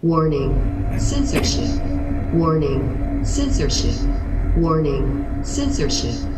Warning, censorship. Warning, censorship. Warning, censorship.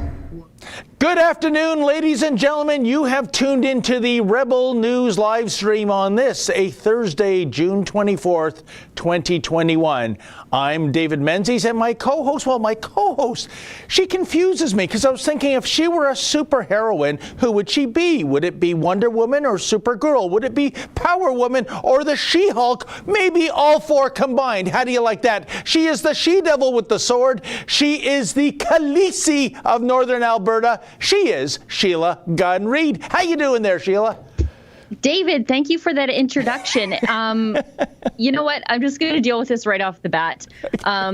Good afternoon, ladies and gentlemen. You have tuned into the Rebel News live stream on this, a Thursday, June 24th, 2021. I'm David Menzies, and my co-host, she confuses me because I was thinking if she were a superheroine, who would she be? Would it be Wonder Woman or Supergirl? Would it be Power Woman or the She-Hulk? Maybe all four combined. How do you like that? She is the She-Devil with the sword. She is the Khaleesi of Northern Alberta. She is Sheila Gunn Reid. How you doing there, Sheila? David, thank you for that introduction. You know what? I'm just going to deal with this right off the bat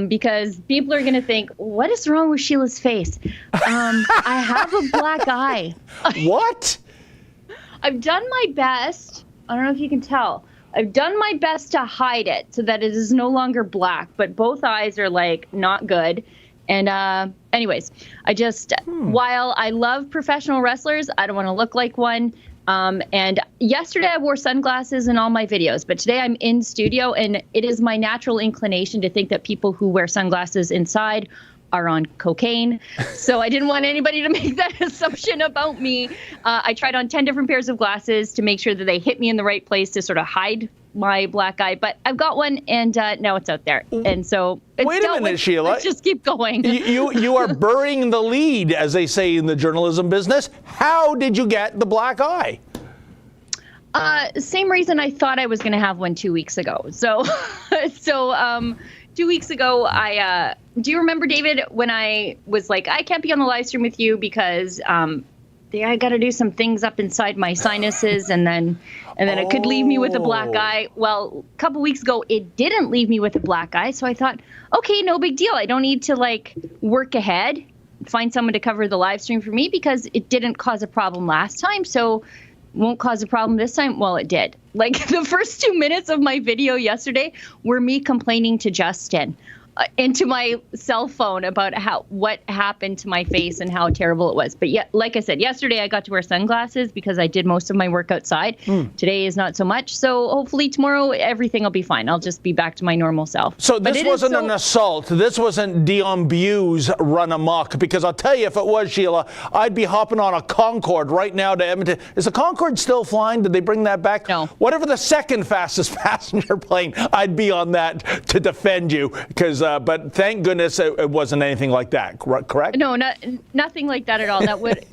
because people are going to think, what is wrong with Sheila's face? I have a black eye. What? I've done my best. I don't know if you can tell. I've done my best to hide it so that it is no longer black, but both eyes are like not good. And anyways, I just, while I love professional wrestlers, I don't want to look like one. And yesterday I wore sunglasses in all my videos, but today I'm in studio, and it is my natural inclination to think that people who wear sunglasses inside are on cocaine. So I didn't want anybody to make that assumption about me. I tried on 10 different pairs of glasses to make sure that they hit me in the right place to sort of hide my black eye, but I've got one, and now it's out there, and so it's wait a minute, Sheila. Let's just keep going. You are burying the lead, as they say in the journalism business. How did you get the black eye? Same reason I thought I was going to have one 2 weeks ago. So 2 weeks ago, do you remember, David, when I was like, I can't be on the live stream with you because I got to do some things up inside my sinuses, and then it could leave me with a black eye. Well, a couple weeks ago, it didn't leave me with a black eye. So I thought, okay, no big deal. I don't need to like work ahead, find someone to cover the live stream for me because it didn't cause a problem last time. So won't cause a problem this time. Well, it did. Like the first 2 minutes of my video yesterday were me complaining to Justin into my cell phone about what happened to my face and how terrible it was. But yeah, like I said, yesterday I got to wear sunglasses because I did most of my work outside. Today is not so much. So hopefully tomorrow everything will be fine. I'll just be back to my normal self. So this wasn't an assault. This wasn't Dion Bewes run amok, because I'll tell you, if it was, Sheila, I'd be hopping on a Concorde right now to Edmonton. Is the Concorde still flying? Did they bring that back? No. Whatever the second fastest passenger plane, I'd be on that to defend you, because but thank goodness it wasn't anything like that, correct? No, nothing like that at all. That would,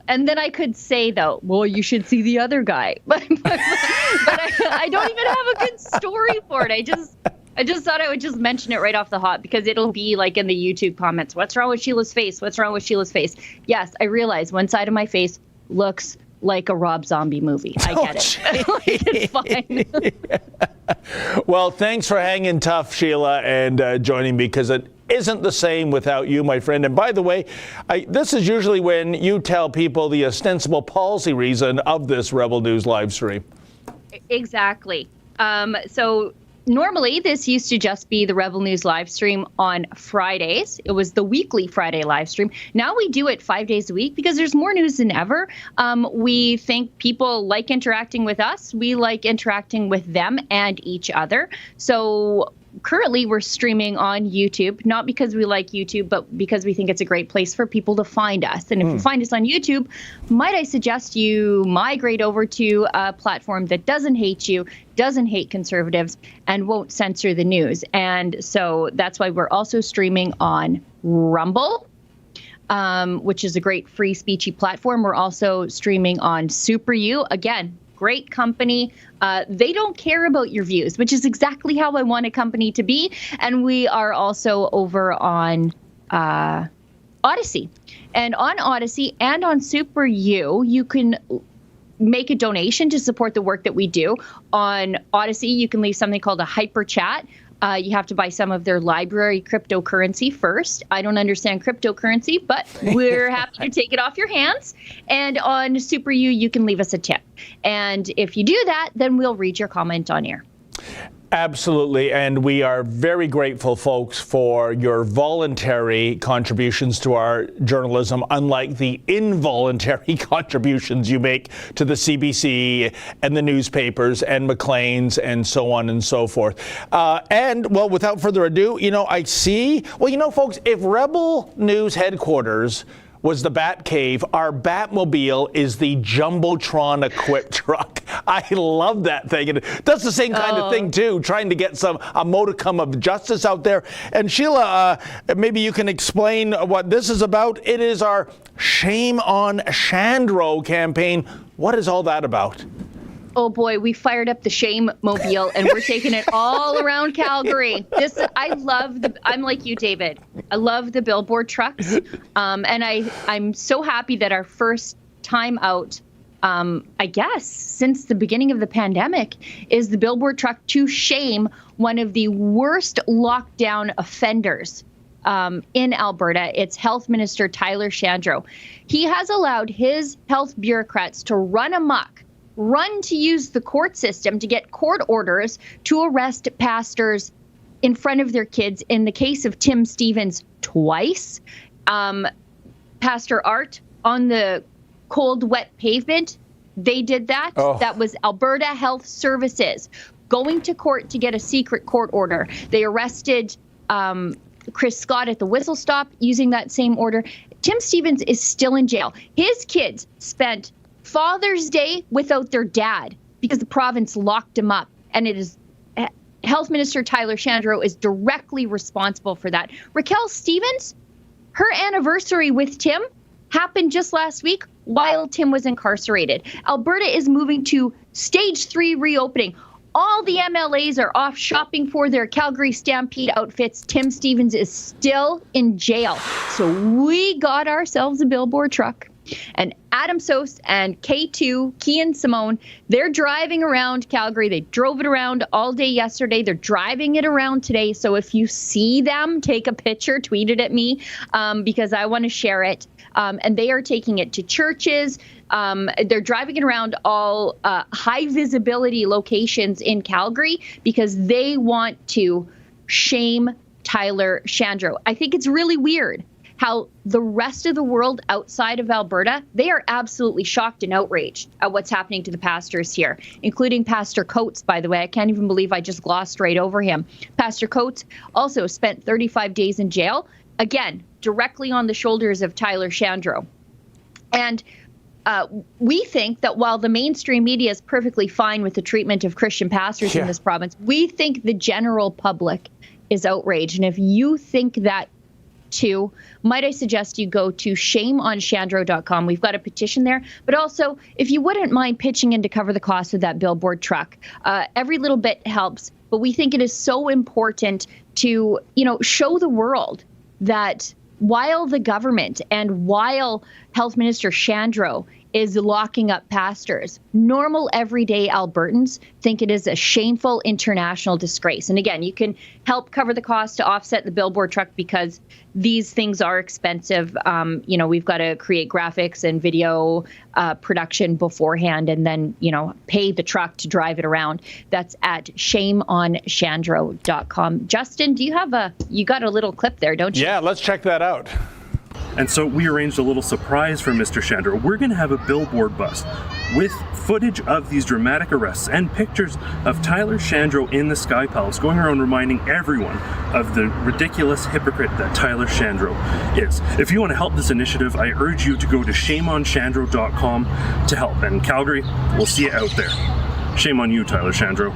and then I could say, though, well, you should see the other guy. But I don't even have a good story for it. I just thought I would just mention it right off the hop because it'll be like in the YouTube comments. What's wrong with Sheila's face? What's wrong with Sheila's face? Yes, I realize one side of my face looks like a Rob Zombie movie. I get it. It's fine. Well, thanks for hanging tough, Sheila, and joining me, because it isn't the same without you, my friend. And by the way, this is usually when you tell people the ostensible policy reason of this Rebel News live stream. Exactly. So normally this used to just be the Rebel News live stream on Fridays. It was the weekly Friday live stream. Now we do it 5 days a week because there's more news than ever. We think people like interacting with us. We like interacting with them and each other. So currently we're streaming on YouTube, not because we like YouTube, but because we think it's a great place for people to find us. And if you find us on YouTube, might I suggest you migrate over to a platform that doesn't hate you, doesn't hate conservatives, and won't censor the news. And so that's why we're also streaming on Rumble, which is a great free speechy platform. We're also streaming on Super U. Again, great company. They don't care about your views, which is exactly how I want a company to be. And we are also over on Odyssey. And on Odyssey and on Super U, you can make a donation to support the work that we do. On Odyssey, you can leave something called a hyper chat. You have to buy some of their library cryptocurrency first. I don't understand cryptocurrency, but we're happy to take it off your hands. And on Super U, you can leave us a tip. And if you do that, then we'll read your comment on air. Absolutely, and we are very grateful, folks, for your voluntary contributions to our journalism, unlike the involuntary contributions you make to the CBC and the newspapers and Maclean's and so on and so forth. Without further ado, folks, if Rebel News headquarters was the Bat Cave, our Batmobile is the Jumbotron equipped truck. I love that thing. And it does the same kind of thing, too, trying to get a modicum of justice out there. And Sheila, maybe you can explain what this is about. It is our Shame on Shandro campaign. What is all that about? Oh boy, we fired up the Shame Mobile and we're taking it all around Calgary. I'm like you, David. I love the billboard trucks. And I'm so happy that our first time out, I guess, since the beginning of the pandemic, is the billboard truck to shame one of the worst lockdown offenders in Alberta. It's Health Minister Tyler Shandro. He has allowed his health bureaucrats to run to use the court system to get court orders to arrest pastors in front of their kids. In the case of Tim Stevens, twice. Pastor Art on the cold, wet pavement, they did that. Oh. That was Alberta Health Services going to court to get a secret court order. They arrested Chris Scott at the Whistle Stop using that same order. Tim Stevens is still in jail. His kids spent Father's Day without their dad because the province locked him up, and it is Health Minister Tyler Shandro is directly responsible for that. Raquel Stevens, her anniversary with Tim happened just last week while Tim was incarcerated. Alberta is moving to stage 3 reopening. All the MLAs are off shopping for their Calgary Stampede outfits. Tim Stevens is still in jail. So we got ourselves a billboard truck. And Adam Soos and K2, Key and Simone, they're driving around Calgary. They drove it around all day yesterday. They're driving it around today. So if you see them, take a picture, tweet it at me, because I want to share it. And they are taking it to churches. They're driving it around all high visibility locations in Calgary because they want to shame Tyler Shandro. I think it's really weird how the rest of the world outside of Alberta, they are absolutely shocked and outraged at what's happening to the pastors here, including Pastor Coates, by the way. I can't even believe I just glossed right over him. Pastor Coates also spent 35 days in jail, again, directly on the shoulders of Tyler Shandro. And we think that while the mainstream media is perfectly fine with the treatment of Christian pastors in this province, we think the general public is outraged. And if you think that too, might I suggest you go to shameonshandro.com. We've got a petition there. But also, if you wouldn't mind pitching in to cover the cost of that billboard truck, every little bit helps. But we think it is so important to, show the world that while the government and while Health Minister Shandro is locking up pastors, normal everyday Albertans think it is a shameful international disgrace. And again, you can help cover the cost to offset the billboard truck because these things are expensive. We've got to create graphics and video production beforehand and then, pay the truck to drive it around. That's at shameonshandro.com. Justin, you got a little clip there, don't you? Yeah, let's check that out. And so we arranged a little surprise for Mr. Chandra. We're going to have a billboard bus with footage of these dramatic arrests and pictures of Tyler Shandro in the Sky Palace, going around reminding everyone of the ridiculous hypocrite that Tyler Shandro is. If you want to help this initiative, I urge you to go to shameonshandro.com to help. And Calgary, we'll see you out there. Shame on you, Tyler Shandro.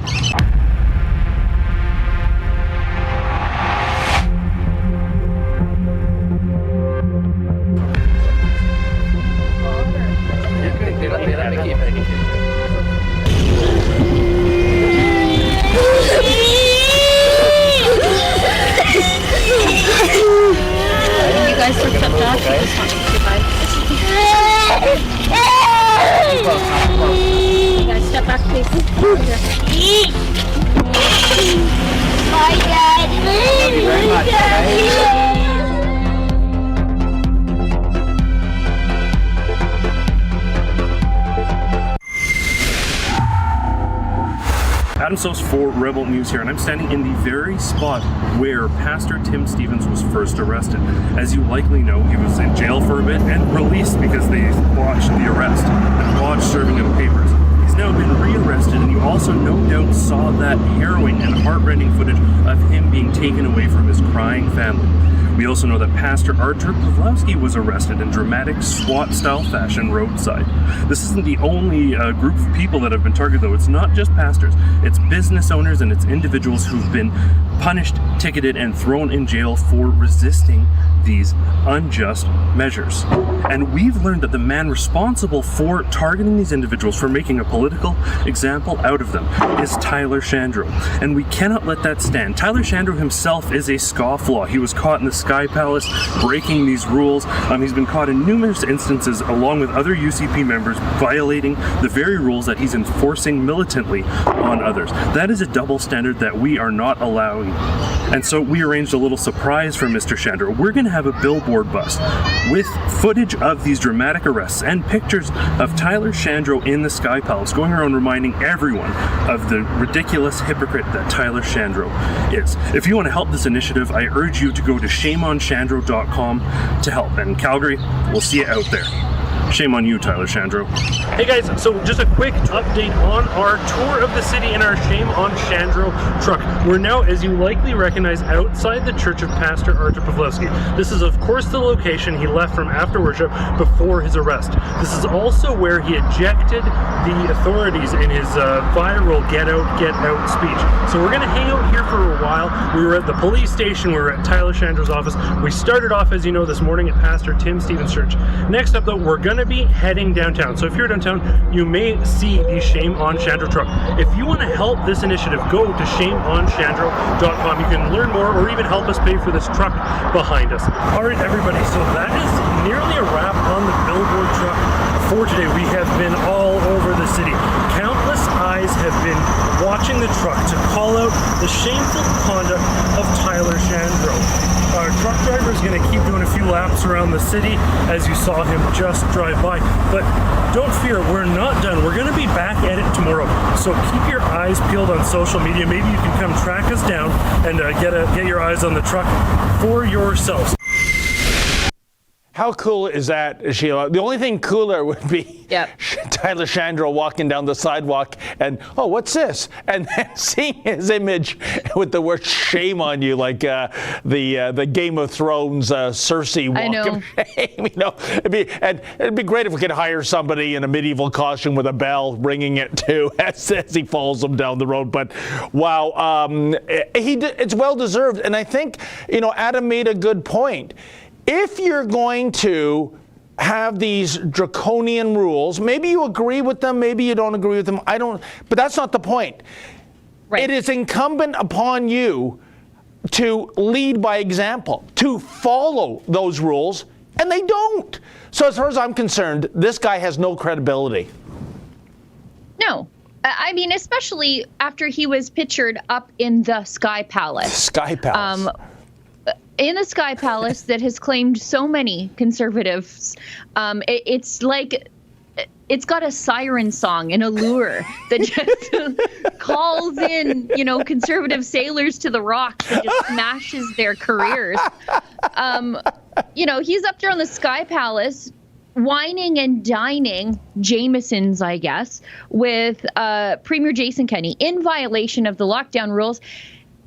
You guys looked up that. You guys step back, please. Martin Sos for Rebel News here, and I'm standing in the very spot where Pastor Tim Stevens was first arrested. As you likely know, he was in jail for a bit and released because they watched the arrest and watched serving him papers. He's now been rearrested, and you also no doubt saw that harrowing and heartrending footage of him being taken away from his crying family. We also know that Pastor Artur Pawlowski was arrested in dramatic SWAT-style fashion roadside. This isn't the only group of people that have been targeted, though. It's not just pastors. It's business owners and it's individuals who've been punished, ticketed, and thrown in jail for resisting these unjust measures. And we've learned that the man responsible for targeting these individuals, for making a political example out of them, is Tyler Shandro. And we cannot let that stand. Tyler Shandro himself is a scofflaw. He was caught in the Sky Palace breaking these rules. He's been caught in numerous instances along with other UCP members violating the very rules that he's enforcing militantly on others. That is a double standard that we are not allowing. And so we arranged a little surprise for Mr. Chandra. We're going to have a billboard bust with footage of these dramatic arrests and pictures of Tyler Shandro in the Sky Palace, going around reminding everyone of the ridiculous hypocrite that Tyler Shandro is. If you want to help this initiative, I urge you to go to shameonshandro.com to help. And Calgary, we'll see you out there. Shame on you, Tyler Shandro. Hey guys, so just a quick update on our tour of the city in our Shame on Shandro truck. We're now, as you likely recognize, outside the church of Pastor Artur Pawlowski. This is of course the location he left from after worship before his arrest. This is also where he ejected the authorities in his viral get out speech. So we're gonna hang out here for a while. We were at the police station, we were at Tyler Shandro's office. We started off, as you know, this morning at Pastor Tim Stevens Church. Next up though, we're gonna be heading downtown. So if you're downtown, you may see the Shame on Chandra truck. If you want to help this initiative, go to shameonshandro.com. You can learn more or even help us pay for this truck behind us. All right, everybody, so that is nearly a wrap on the billboard truck for today. We have been all over the city. Countless eyes have been watching the truck to call out the shameful conduct of Tyler Shandro. Our truck driver is going to keep doing a few laps around the city, as you saw him just drive by. But don't fear, we're not done. We're going to be back at it tomorrow. So keep your eyes peeled on social media. Maybe you can come track us down and get your eyes on the truck for yourselves. How cool is that, Sheila? The only thing cooler would be Tyler Shandro walking down the sidewalk and, oh, what's this? And then seeing his image with the word shame on you, like the Game of Thrones Cersei walk of shame. You know, it'd be great if we could hire somebody in a medieval costume with a bell ringing it too as he follows them down the road. But wow, it's well deserved. And I think, Adam made a good point. If you're going to have these draconian rules, maybe you agree with them, maybe you don't agree with them, but that's not the point. Right. It is incumbent upon you to lead by example, to follow those rules, and they don't. So as far as I'm concerned, this guy has no credibility. No. I mean, especially after he was pictured up in the Sky Palace. Sky Palace. In the Sky Palace that has claimed so many conservatives. It's like it's got a siren song and a lure that just calls in, conservative sailors to the rocks and just smashes their careers. He's up there on the Sky Palace whining and dining Jamesons, I guess, with Premier Jason Kenney in violation of the lockdown rules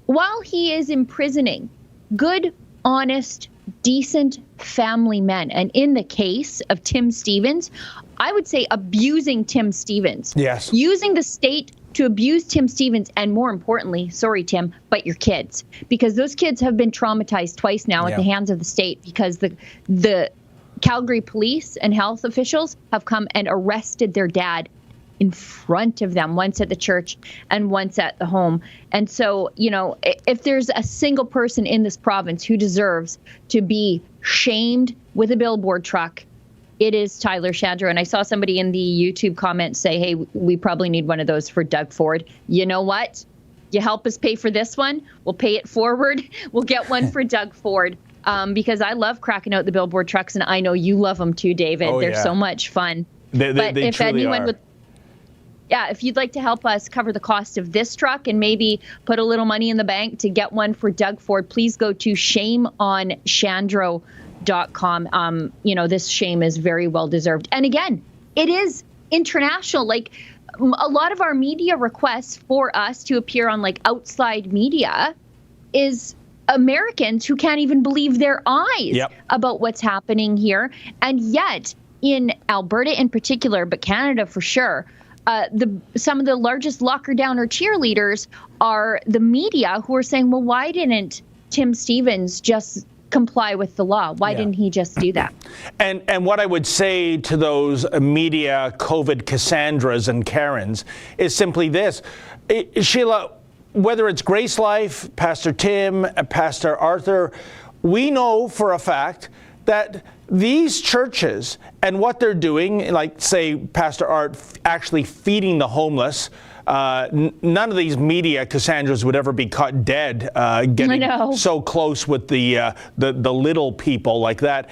while he is imprisoning good, honest, decent family men. And in the case of Tim Stevens, I would say abusing Tim Stevens. Yes. Using the state to abuse Tim Stevens, and more importantly, sorry, Tim, but your kids. Because those kids have been traumatized twice now at the hands of the state because the Calgary police and health officials have come and arrested their dad in front of them, once at the church and once at the home. And so, if there's a single person in this province who deserves to be shamed with a billboard truck, it is Tyler Chandra. And I saw somebody in the YouTube comments say, hey, we probably need one of those for Doug Ford. You know what? You help us pay for this one, we'll pay it forward. We'll get one for Doug Ford. Because I love cracking out the billboard trucks, and I know you love them too, David. They're so much fun. They truly are. yeah, if you'd like to help us cover the cost of this truck and maybe put a little money in the bank to get one for Doug Ford, please go to shameonshandro.com. This shame is very well deserved. And again, it is international. Like, a lot of our media requests for us to appear on like outside media is Americans who can't even believe their eyes about what's happening here. And yet in Alberta in particular, but Canada for sure, some of the largest locker downer cheerleaders are the media, who are saying, well, why didn't Tim Stevens just comply with the law? Why didn't he just do that? And what I would say to those media COVID Cassandras and Karens is simply this. Sheila, whether it's Grace Life, Pastor Tim, Pastor Arthur, we know for a fact that these churches and what they're doing, like, say, Pastor Art actually feeding the homeless, none of these media Cassandras would ever be caught dead getting so close with the little people like that.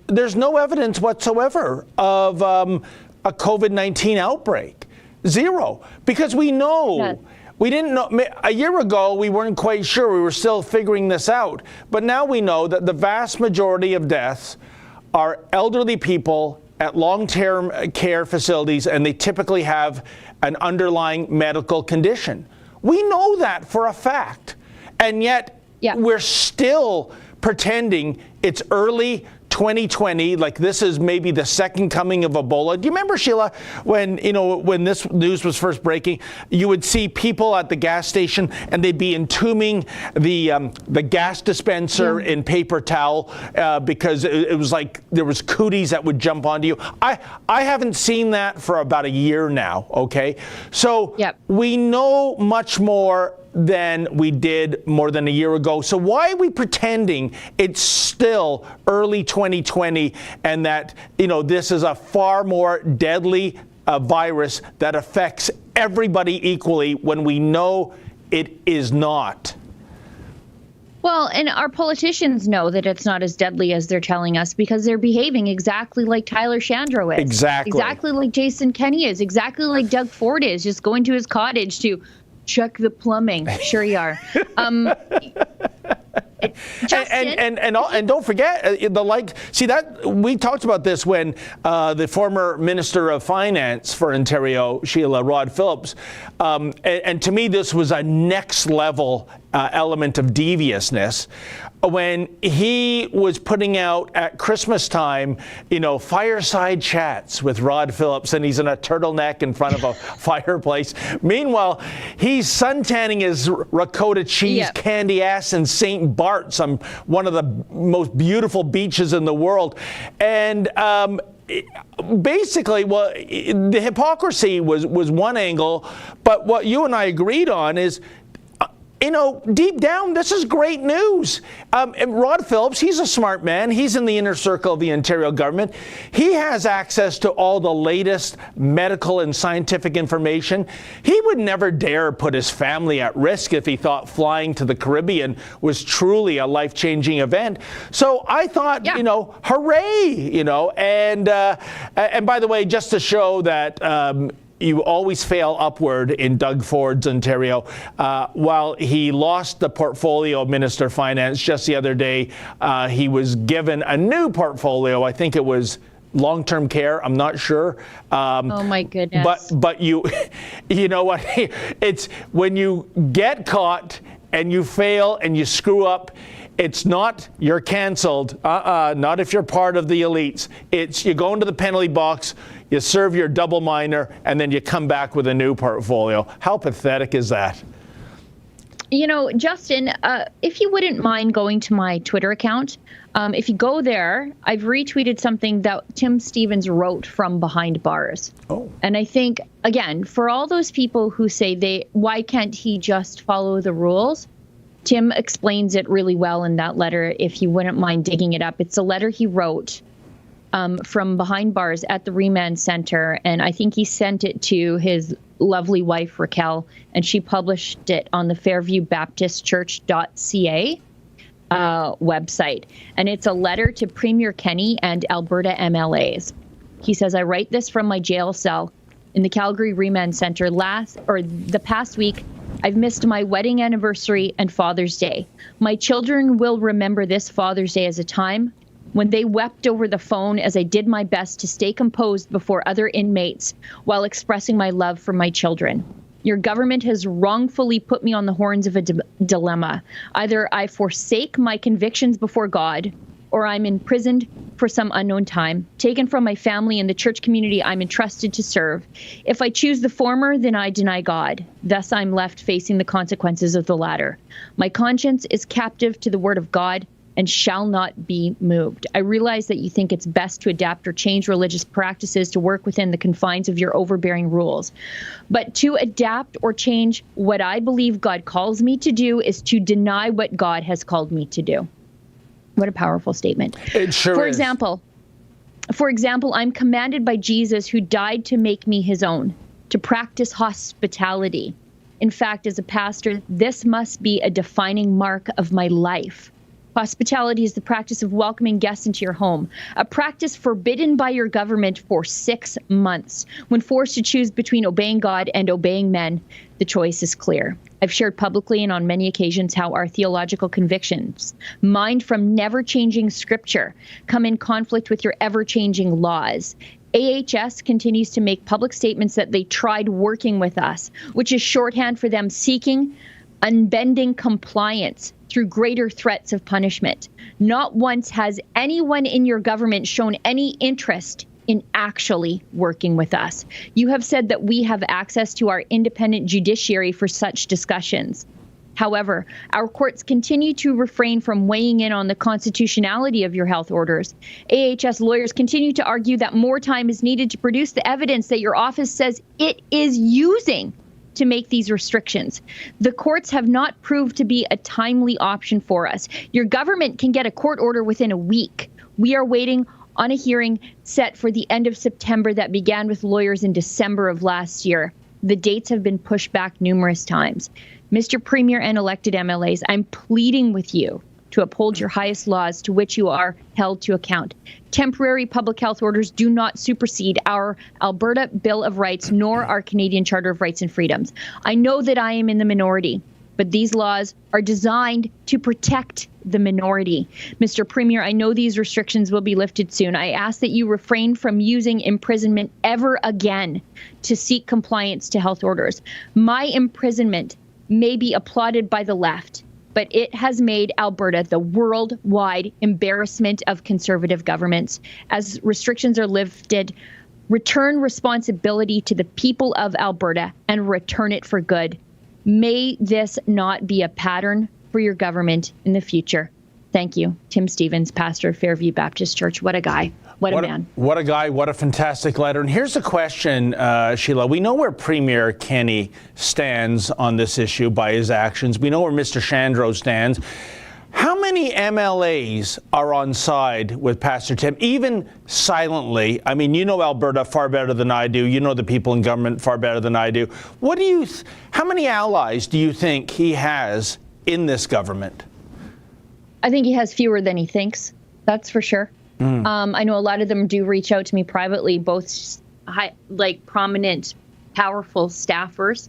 There's no evidence whatsoever of a COVID-19 outbreak. Zero. Because we know. We didn't know. A year ago, we weren't quite sure. We were still figuring this out. But now we know that the vast majority of deaths are elderly people at long-term care facilities, and they typically have an underlying medical condition. We know that for a fact. And yet we're still pretending it's early 2020, like this is maybe the second coming of Ebola. Do you remember, Sheila, when this news was first breaking, you would see people at the gas station and they'd be entombing the gas dispenser in paper towel because it was like there was cooties that would jump onto you. I haven't seen that for about a year now, okay? So we know much more than we did more than a year ago. So why are we pretending it's still early 2020 and that, this is a far more deadly virus that affects everybody equally when we know it is not? Well, and our politicians know that it's not as deadly as they're telling us because they're behaving exactly like Tyler Shandro is. Exactly like Jason Kenney is. Exactly like Doug Ford is, just going to his cottage to check the plumbing. Sure you are. Justin, and don't forget that we talked about this when the former Minister of Finance for Ontario, Sheila, Rod Phillips, and to me this was a next level element of deviousness when he was putting out at Christmas time, fireside chats with Rod Phillips, and he's in a turtleneck in front of a fireplace. Meanwhile, he's suntanning his ricotta cheese candy ass in St. Bart's, on one of the most beautiful beaches in the world. And basically, the hypocrisy was one angle, but what you and I agreed on is, deep down, this is great news. And Rod Phillips, he's a smart man. He's in the inner circle of the Ontario government. He has access to all the latest medical and scientific information. He would never dare put his family at risk if he thought flying to the Caribbean was truly a life-changing event. So I thought, hooray, and by the way, just to show that you always fail upward in Doug Ford's Ontario. While he lost the portfolio of Minister of Finance just the other day, he was given a new portfolio. I think it was long-term care. I'm not sure. Oh my goodness. But you know what? It's when you get caught and you fail and you screw up, it's not you're canceled. Not if you're part of the elites. It's you go into the penalty box, you serve your double minor, and then you come back with a new portfolio. How pathetic is that? Justin, if you wouldn't mind going to my Twitter account, if you go there, I've retweeted something that Tim Stevens wrote from behind bars. Oh. And I think, again, for all those people who say why can't he just follow the rules? Tim explains it really well in that letter, if you wouldn't mind digging it up. It's a letter he wrote from behind bars at the Remand Center, and I think he sent it to his lovely wife, Raquel, and she published it on the fairviewbaptistchurch.ca website. And it's a letter to Premier Kenney and Alberta MLAs. He says, I write this from my jail cell in the Calgary Remand Center the past week. I've missed my wedding anniversary and Father's Day. My children will remember this Father's Day as a time when they wept over the phone as I did my best to stay composed before other inmates while expressing my love for my children. Your government has wrongfully put me on the horns of a dilemma. Either I forsake my convictions before God, or I'm imprisoned for some unknown time, taken from my family and the church community I'm entrusted to serve. If I choose the former, then I deny God. Thus, I'm left facing the consequences of the latter. My conscience is captive to the word of God and shall not be moved. I realize that you think it's best to adapt or change religious practices to work within the confines of your overbearing rules. But to adapt or change what I believe God calls me to do is to deny what God has called me to do. What a powerful statement. It sure For is. example, I'm commanded by Jesus, who died to make me his own, to practice hospitality. In fact, as a pastor, this must be a defining mark of my life. Hospitality is the practice of welcoming guests into your home, a practice forbidden by your government for 6 months. When forced to choose between obeying God and obeying men, the choice is clear. I've shared publicly and on many occasions how our theological convictions, mined from never-changing scripture, come in conflict with your ever-changing laws. AHS continues to make public statements that they tried working with us, which is shorthand for them seeking unbending compliance through greater threats of punishment. Not once has anyone in your government shown any interest in actually working with us. You have said that we have access to our independent judiciary for such discussions. However, our courts continue to refrain from weighing in on the constitutionality of your health orders. AHS lawyers continue to argue that more time is needed to produce the evidence that your office says it is using to make these restrictions. The courts have not proved to be a timely option for us. Your government can get a court order within a week. We are waiting on a hearing set for the end of September that began with lawyers in December of last year. The dates have been pushed back numerous times. Mr. Premier and elected MLAs, I'm pleading with you to uphold your highest laws to which you are held to account. Temporary public health orders do not supersede our Alberta Bill of Rights nor our Canadian Charter of Rights and Freedoms. I know that I am in the minority, but these laws are designed to protect the minority. Mr. Premier, I know these restrictions will be lifted soon. I ask that you refrain from using imprisonment ever again to seek compliance to health orders. My imprisonment may be applauded by the left, but it has made Alberta the worldwide embarrassment of conservative governments. As restrictions are lifted, return responsibility to the people of Alberta and return it for good. May this not be a pattern for your government in the future. Thank you. Tim Stevens, pastor of Fairview Baptist Church. What a guy. What a man. What a guy. What a fantastic letter. And here's the question, Sheila. We know where Premier Kenney stands on this issue by his actions. We know where Mr. Shandro stands. How many MLAs are on side with Pastor Tim, even silently? I mean, you know Alberta far better than I do. You know the people in government far better than I do. What do you? How many allies do you think he has in this government? I think he has fewer than he thinks. That's for sure. I know a lot of them do reach out to me privately, both prominent, powerful staffers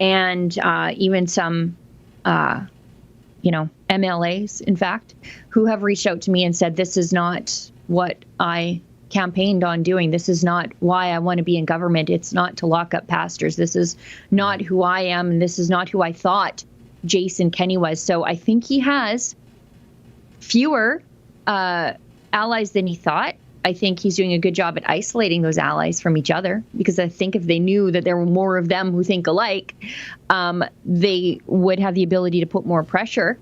and even some, MLAs, in fact, who have reached out to me and said, this is not what I campaigned on doing. This is not why I want to be in government. It's not to lock up pastors. This is not who I am, and this is not who I thought Jason Kenney was. So I think he has fewer allies than he thought. I think he's doing a good job at isolating those allies from each other, because I think if they knew that there were more of them who think alike, they would have the ability to put more pressure,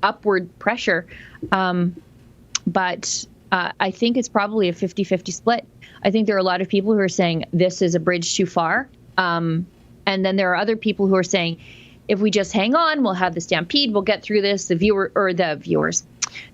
upward pressure. But I think it's probably a 50-50 split. I think there are a lot of people who are saying this is a bridge too far. And then there are other people who are saying, if we just hang on, we'll have the stampede, we'll get through this,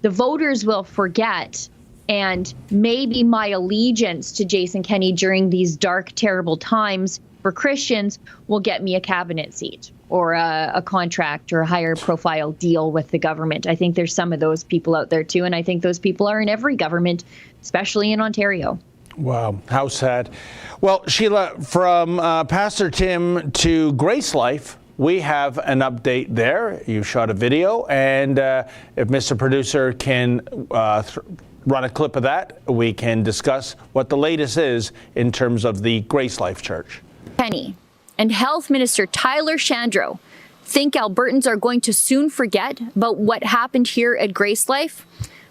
the voters will forget, and maybe my allegiance to Jason Kenney during these dark, terrible times for Christians will get me a cabinet seat or a contract or a higher profile deal with the government. I think there's some of those people out there too, and I think those people are in every government, especially in Ontario. Wow, how sad. Well, Sheila, from Pastor Tim to Grace Life, we have an update there. You shot a video, and if Mr. Producer can run a clip of that, we can discuss what the latest is in terms of the Grace Life Church. Penny and Health Minister Tyler Shandro think Albertans are going to soon forget about what happened here at Grace Life?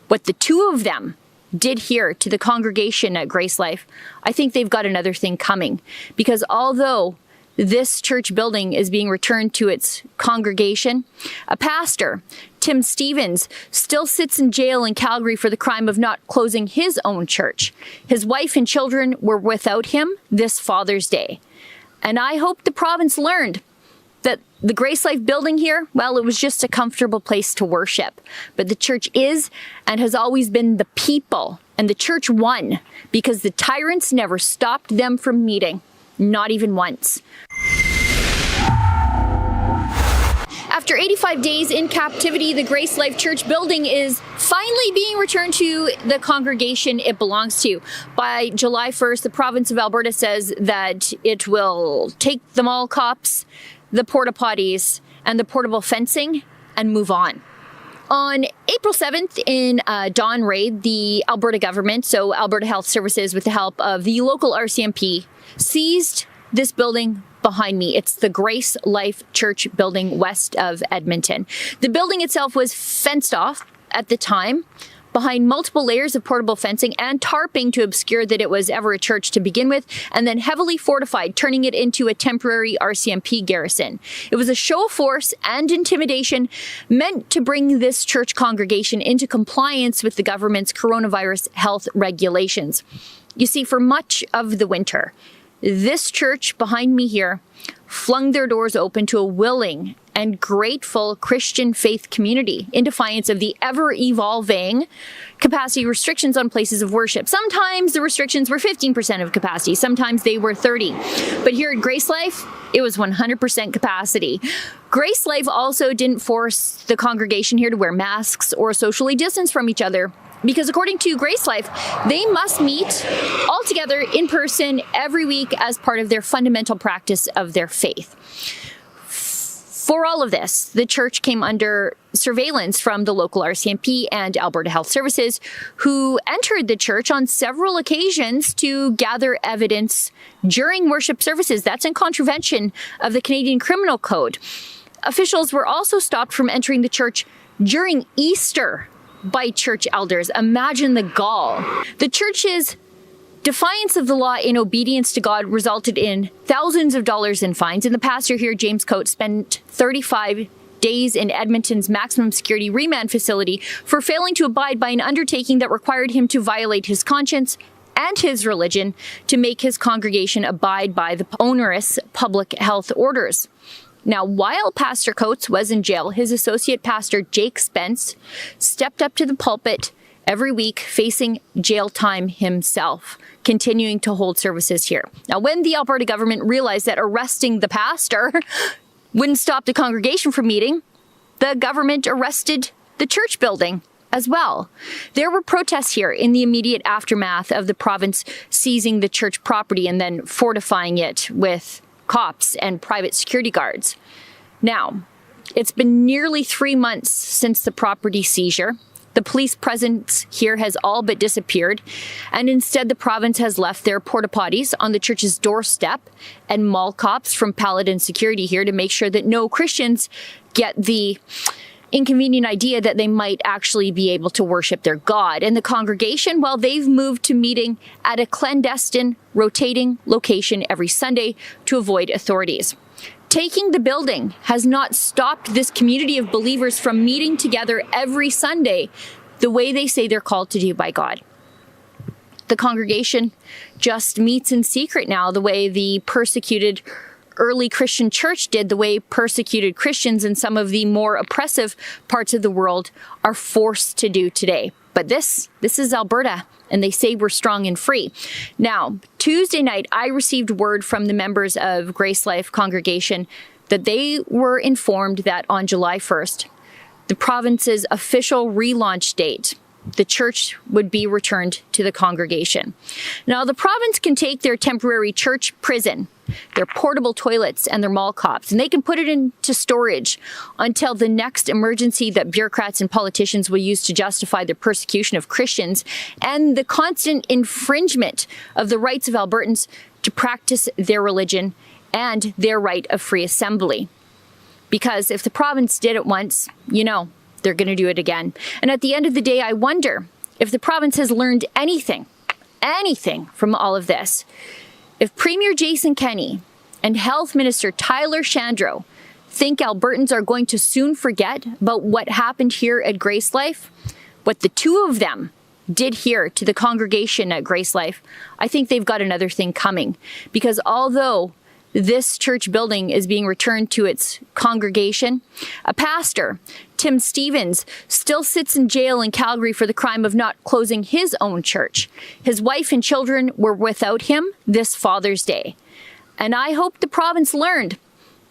What the two of them did here to the congregation at Grace Life, I think they've got another thing coming. Because although this church building is being returned to its congregation, a pastor, Tim Stevens, still sits in jail in Calgary for the crime of not closing his own church. His wife and children were without him this Father's Day. And I hope the province learned that the Grace Life building here, well, it was just a comfortable place to worship. But the church is and has always been the people. And the church won because the tyrants never stopped them from meeting. Not even once. After 85 days in captivity, the Grace Life Church building is finally being returned to the congregation it belongs to. By July 1st, the province of Alberta says that it will take the mall cops, the porta potties, and the portable fencing and move on. On April 7th in a dawn raid, the Alberta government, so Alberta Health Services with the help of the local RCMP, seized this building behind me. It's the Grace Life Church building west of Edmonton. The building itself was fenced off at the time behind multiple layers of portable fencing and tarping to obscure that it was ever a church to begin with, and then heavily fortified, turning it into a temporary RCMP garrison. It was a show of force and intimidation meant to bring this church congregation into compliance with the government's coronavirus health regulations. You see, for much of the winter, this church behind me here flung their doors open to a willing and grateful Christian faith community in defiance of the ever-evolving capacity restrictions on places of worship. Sometimes the restrictions were 15% of capacity, sometimes they were 30%. But here at Grace Life, it was 100% capacity. Grace Life also didn't force the congregation here to wear masks or socially distance from each other, because according to Grace Life, they must meet all together in person every week as part of their fundamental practice of their faith. For all of this, the church came under surveillance from the local RCMP and Alberta Health Services, who entered the church on several occasions to gather evidence during worship services. That's in contravention of the Canadian Criminal Code. Officials were also stopped from entering the church during Easter by church elders. Imagine the gall. The church's defiance of the law in obedience to God resulted in thousands of dollars in fines. And the pastor here, James Coates, spent 35 days in Edmonton's maximum security remand facility for failing to abide by an undertaking that required him to violate his conscience and his religion to make his congregation abide by the onerous public health orders. Now, while Pastor Coates was in jail, his associate pastor, Jake Spence, stepped up to the pulpit every week facing jail time himself, continuing to hold services here. Now, when the Alberta government realized that arresting the pastor wouldn't stop the congregation from meeting, the government arrested the church building as well. There were protests here in the immediate aftermath of the province seizing the church property and then fortifying it with cops and private security guards. Now, it's been nearly 3 months since the property seizure. The police presence here has all but disappeared, and instead the province has left their porta potties on the church's doorstep and mall cops from Paladin Security here to make sure that no Christians get the inconvenient idea that they might actually be able to worship their God. And the congregation, well, they've moved to meeting at a clandestine, rotating location every Sunday to avoid authorities. Taking the building has not stopped this community of believers from meeting together every Sunday the way they say they're called to do by God. The congregation just meets in secret now, the way the persecuted early Christian church did, the way persecuted Christians in some of the more oppressive parts of the world are forced to do today. But this is Alberta, and they say we're strong and free. Now, Tuesday night, I received word from the members of Grace Life congregation that they were informed that on July 1st, the province's official relaunch date the church would be returned to the congregation. Now, the province can take their temporary church prison, their portable toilets, and their mall cops, and they can put it into storage until the next emergency that bureaucrats and politicians will use to justify the persecution of Christians and the constant infringement of the rights of Albertans to practice their religion and their right of free assembly. Because if the province did it once, they're going to do it again. And at the end of the day, I wonder if the province has learned anything from all of this. If Premier Jason Kenney and Health Minister Tyler Shandro think Albertans are going to soon forget about what happened here at Grace Life, what the two of them did here to the congregation at Grace Life, I think they've got another thing coming. Because although this church building is being returned to its congregation, a pastor, Tim Stevens, still sits in jail in Calgary for the crime of not closing his own church. His wife and children were without him this Father's Day. And I hope the province learned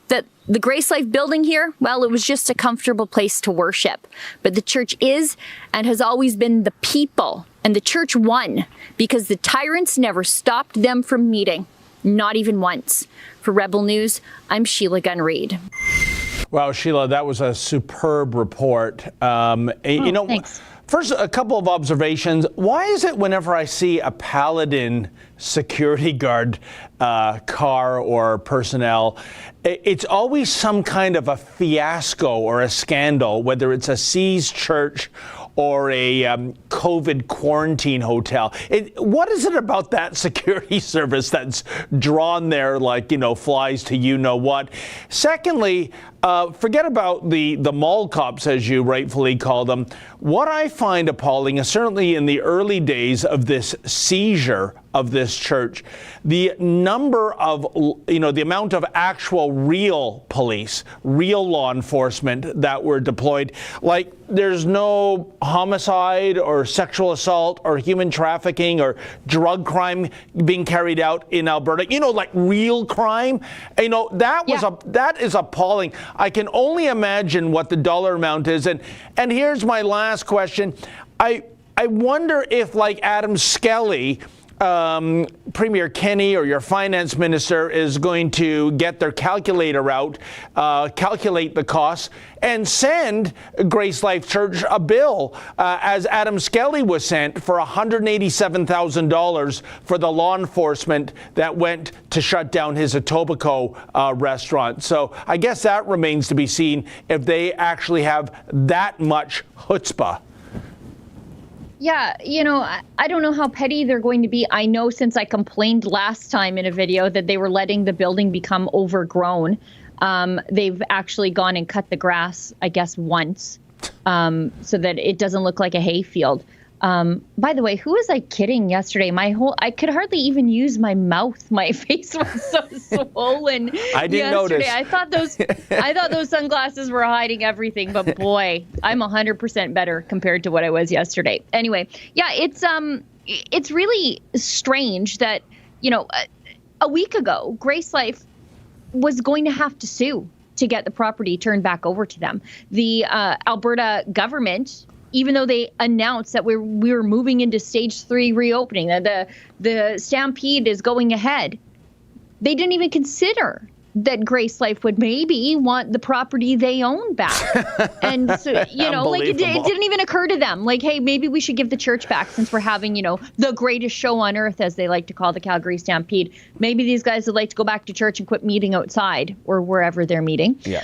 that the Grace Life building here, well, it was just a comfortable place to worship. But the church is and has always been the people. And the church won because the tyrants never stopped them from meeting. Not even once. For Rebel News, I'm Sheila Gunn Reid. Wow, Sheila, that was a superb report. Thanks. First, a couple of observations. Why is it whenever I see a Paladin security guard car or personnel, it's always some kind of a fiasco or a scandal, whether it's a seized church or a COVID quarantine hotel? What is it about that security service that's drawn there like, flies to you-know-what? Secondly, forget about the mall cops, as you rightfully call them. What I find appalling is certainly in the early days of this seizure of this church, the number of, the amount of actual real police, real law enforcement that were deployed. Like, there's no homicide or sexual assault or human trafficking or drug crime being carried out in Alberta. Like real crime. That is appalling. I can only imagine what the dollar amount is. And here's my last question. I wonder if, like Adam Skelly, Premier Kenney or your finance minister is going to get their calculator out, calculate the costs, and send Grace Life Church a bill, as Adam Skelly was sent for $187,000 for the law enforcement that went to shut down his Etobicoke restaurant. So I guess that remains to be seen if they actually have that much chutzpah. Yeah, I don't know how petty they're going to be. I know since I complained last time in a video that they were letting the building become overgrown. They've actually gone and cut the grass, I guess, once, so that it doesn't look like a hayfield. By the way, who was I kidding yesterday? I could hardly even use my mouth. My face was so swollen. I didn't notice. I thought those sunglasses were hiding everything, but boy, I'm 100% better compared to what I was yesterday. Anyway, yeah, it's really strange that, a week ago, Grace Life was going to have to sue to get the property turned back over to them. The Alberta government, even though they announced that we were moving into stage 3 reopening, that the stampede is going ahead, they didn't even consider that Grace Life would maybe want the property they own back. And so, it didn't even occur to them. Like, hey, maybe we should give the church back since we're having, the greatest show on earth, as they like to call the Calgary Stampede. Maybe these guys would like to go back to church and quit meeting outside or wherever they're meeting. Yeah.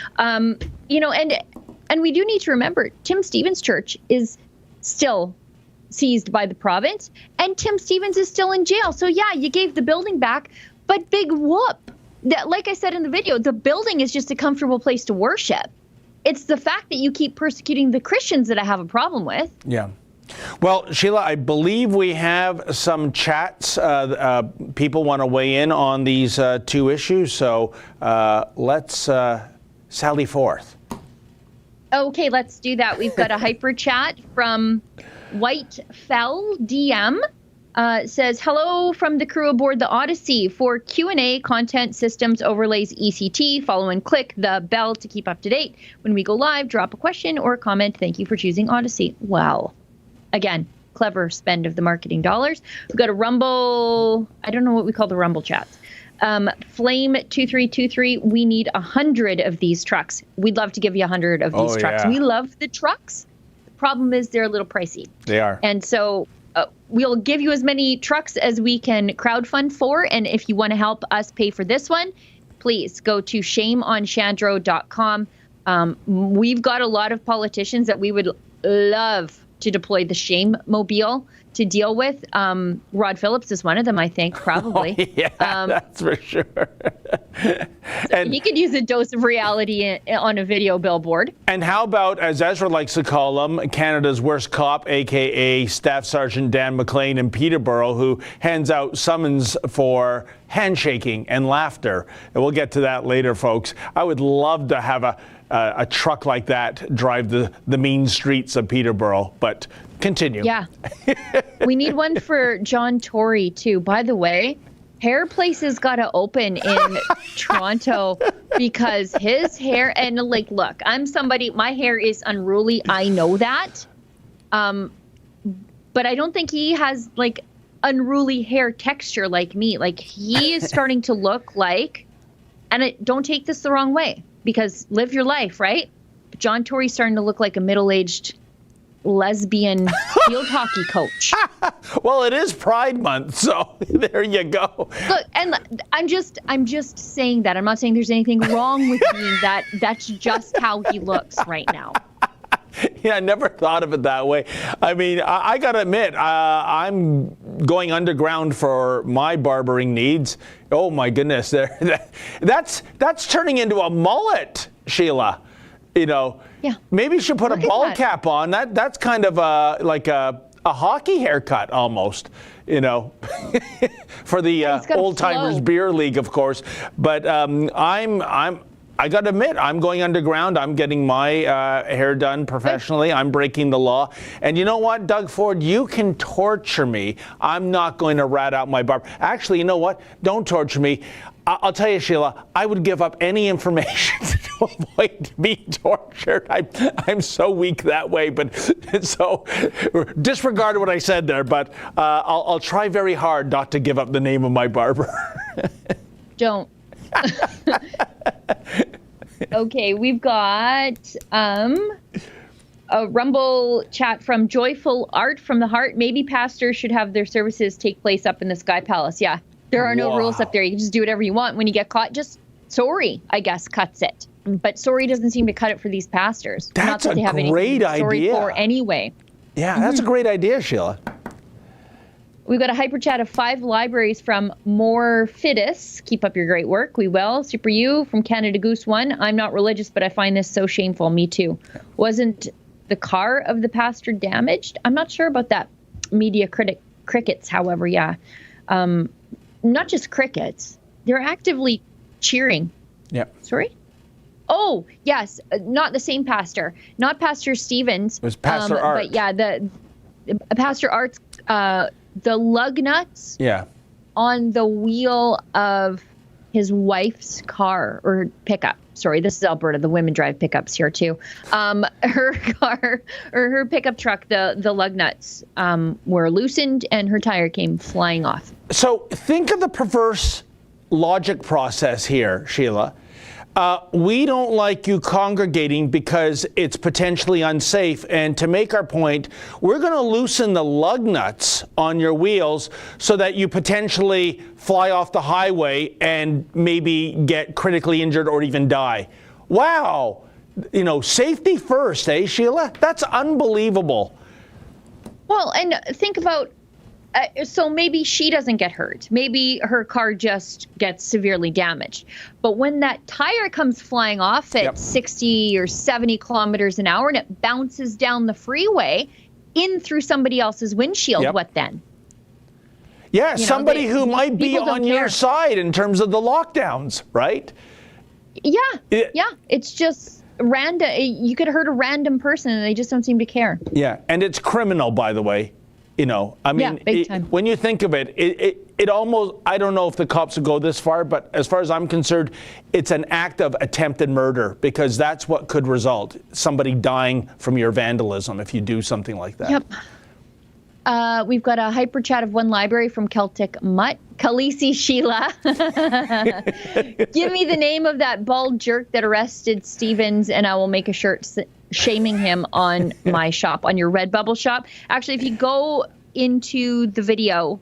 And we do need to remember, Tim Stevens' church is still seized by the province, and Tim Stevens is still in jail. So yeah, you gave the building back, but big whoop. That, like I said in the video, the building is just a comfortable place to worship. It's the fact that you keep persecuting the Christians that I have a problem with. Yeah. Well, Sheila, I believe we have some chats. People want to weigh in on these two issues, so let's sally forth. Okay, let's do that. We've got a hyper chat from White Fell DM. Says, hello from the crew aboard the Odyssey. For Q&A, content systems overlays ECT. Follow and click the bell to keep up to date. When we go live, drop a question or a comment. Thank you for choosing Odyssey. Well, again, clever spend of the marketing dollars. We've got a Rumble. I don't know what we call the Rumble chats. Flame 2323. We need 100 of these trucks. We'd love to give you 100 of these trucks. Yeah. We love the trucks. The problem is they're a little pricey. They are. And so we'll give you as many trucks as we can crowdfund for. And if you want to help us pay for this one, please go to shameonshandro.com. We've got a lot of politicians that we would love to deploy the Shame Mobile to deal with. Rod Phillips is one of them, I think, probably. Oh, yeah, that's for sure. And he could use a dose of reality on a video billboard. And how about, as Ezra likes to call him, Canada's worst cop, a.k.a. Staff Sergeant Dan McLean in Peterborough, who hands out summons for handshaking and laughter. And we'll get to that later, folks. I would love to have a truck like that drive the mean streets of Peterborough, but continue. Yeah. We need one for John Tory, too. By the way, hair places got to open in Toronto because his hair, and like, look, I'm somebody, my hair is unruly. I know that. But I don't think he has like unruly hair texture like me. Like, he is starting to look like, and don't take this the wrong way, because live your life, right? But John Tory's starting to look like a middle-aged lesbian field hockey coach. Well, it is Pride Month, so there you go. Look, and I'm just saying that. I'm not saying there's anything wrong with being that. That's just how he looks right now. Yeah, I never thought of it that way. I mean, I got to admit, I'm going underground for my barbering needs. Oh, my goodness. That's turning into a mullet, Sheila. You know, yeah. Maybe you should put Look a ball at that. cap on. That's kind of like a hockey haircut almost, you know, for the it's got a Old Timers flow. Beer League, of course. But I got to admit, I'm going underground. I'm getting my hair done professionally. I'm breaking the law. And you know what, Doug Ford? You can torture me. I'm not going to rat out my barber. Actually, you know what? Don't torture me. I'll tell you, Sheila, I would give up any information to avoid being tortured. I'm so weak that way. But so disregard what I said there. But I'll try very hard not to give up the name of my barber. Don't. Okay, we've got a Rumble chat from Joyful Art from the Heart. Maybe pastors should have their services take place up in the Sky Palace. Yeah, there are no rules up there. You can just do whatever you want. When you get caught, just sorry, I guess, cuts it. But sorry doesn't seem to cut it for these pastors. That's Not that they have anything great to be sorry idea. for anyway. Yeah, that's a great idea, Sheila. We've got a hyper chat of 5 libraries from More Fitus. Keep up your great work. We will. Super You from Canada Goose 1. I'm not religious, but I find this so shameful. Me too. Wasn't the car of the pastor damaged? I'm not sure about that. Media crickets, however, yeah. Not just crickets. They're actively cheering. Yep. Sorry? Oh, yes. Not the same pastor. Not Pastor Stevens. It was Pastor Art. But yeah, the Pastor Art's... the lug nuts on the wheel of his wife's car or pickup. Sorry, this is Alberta. The women drive pickups here too. Her car or her pickup truck, the lug nuts were loosened and her tire came flying off. So think of the perverse logic process here, Sheila. We don't like you congregating because it's potentially unsafe. And to make our point, we're going to loosen the lug nuts on your wheels so that you potentially fly off the highway and maybe get critically injured or even die. Wow. You know, safety first, eh, Sheila? That's unbelievable. Well, and think about, so maybe she doesn't get hurt. Maybe her car just gets severely damaged. But when that tire comes flying off at 60 or 70 kilometers an hour and it bounces down the freeway in through somebody else's windshield, what then? Yeah, somebody who might be on your side in terms of the lockdowns, right? Yeah, it's just random. You could hurt a random person and they just don't seem to care. Yeah, and it's criminal, by the way. You know, I mean, big time. When you think of it, it almost, I don't know if the cops would go this far, but as far as I'm concerned, it's an act of attempted murder because that's what could result. Somebody dying from your vandalism if you do something like that. Yep. We've got a hyper chat of one library from Celtic Mutt. Khaleesi Sheila. Give me the name of that bald jerk that arrested Stevens, and I will make a shirt shaming him on my shop, on your Redbubble shop. Actually, if you go into the video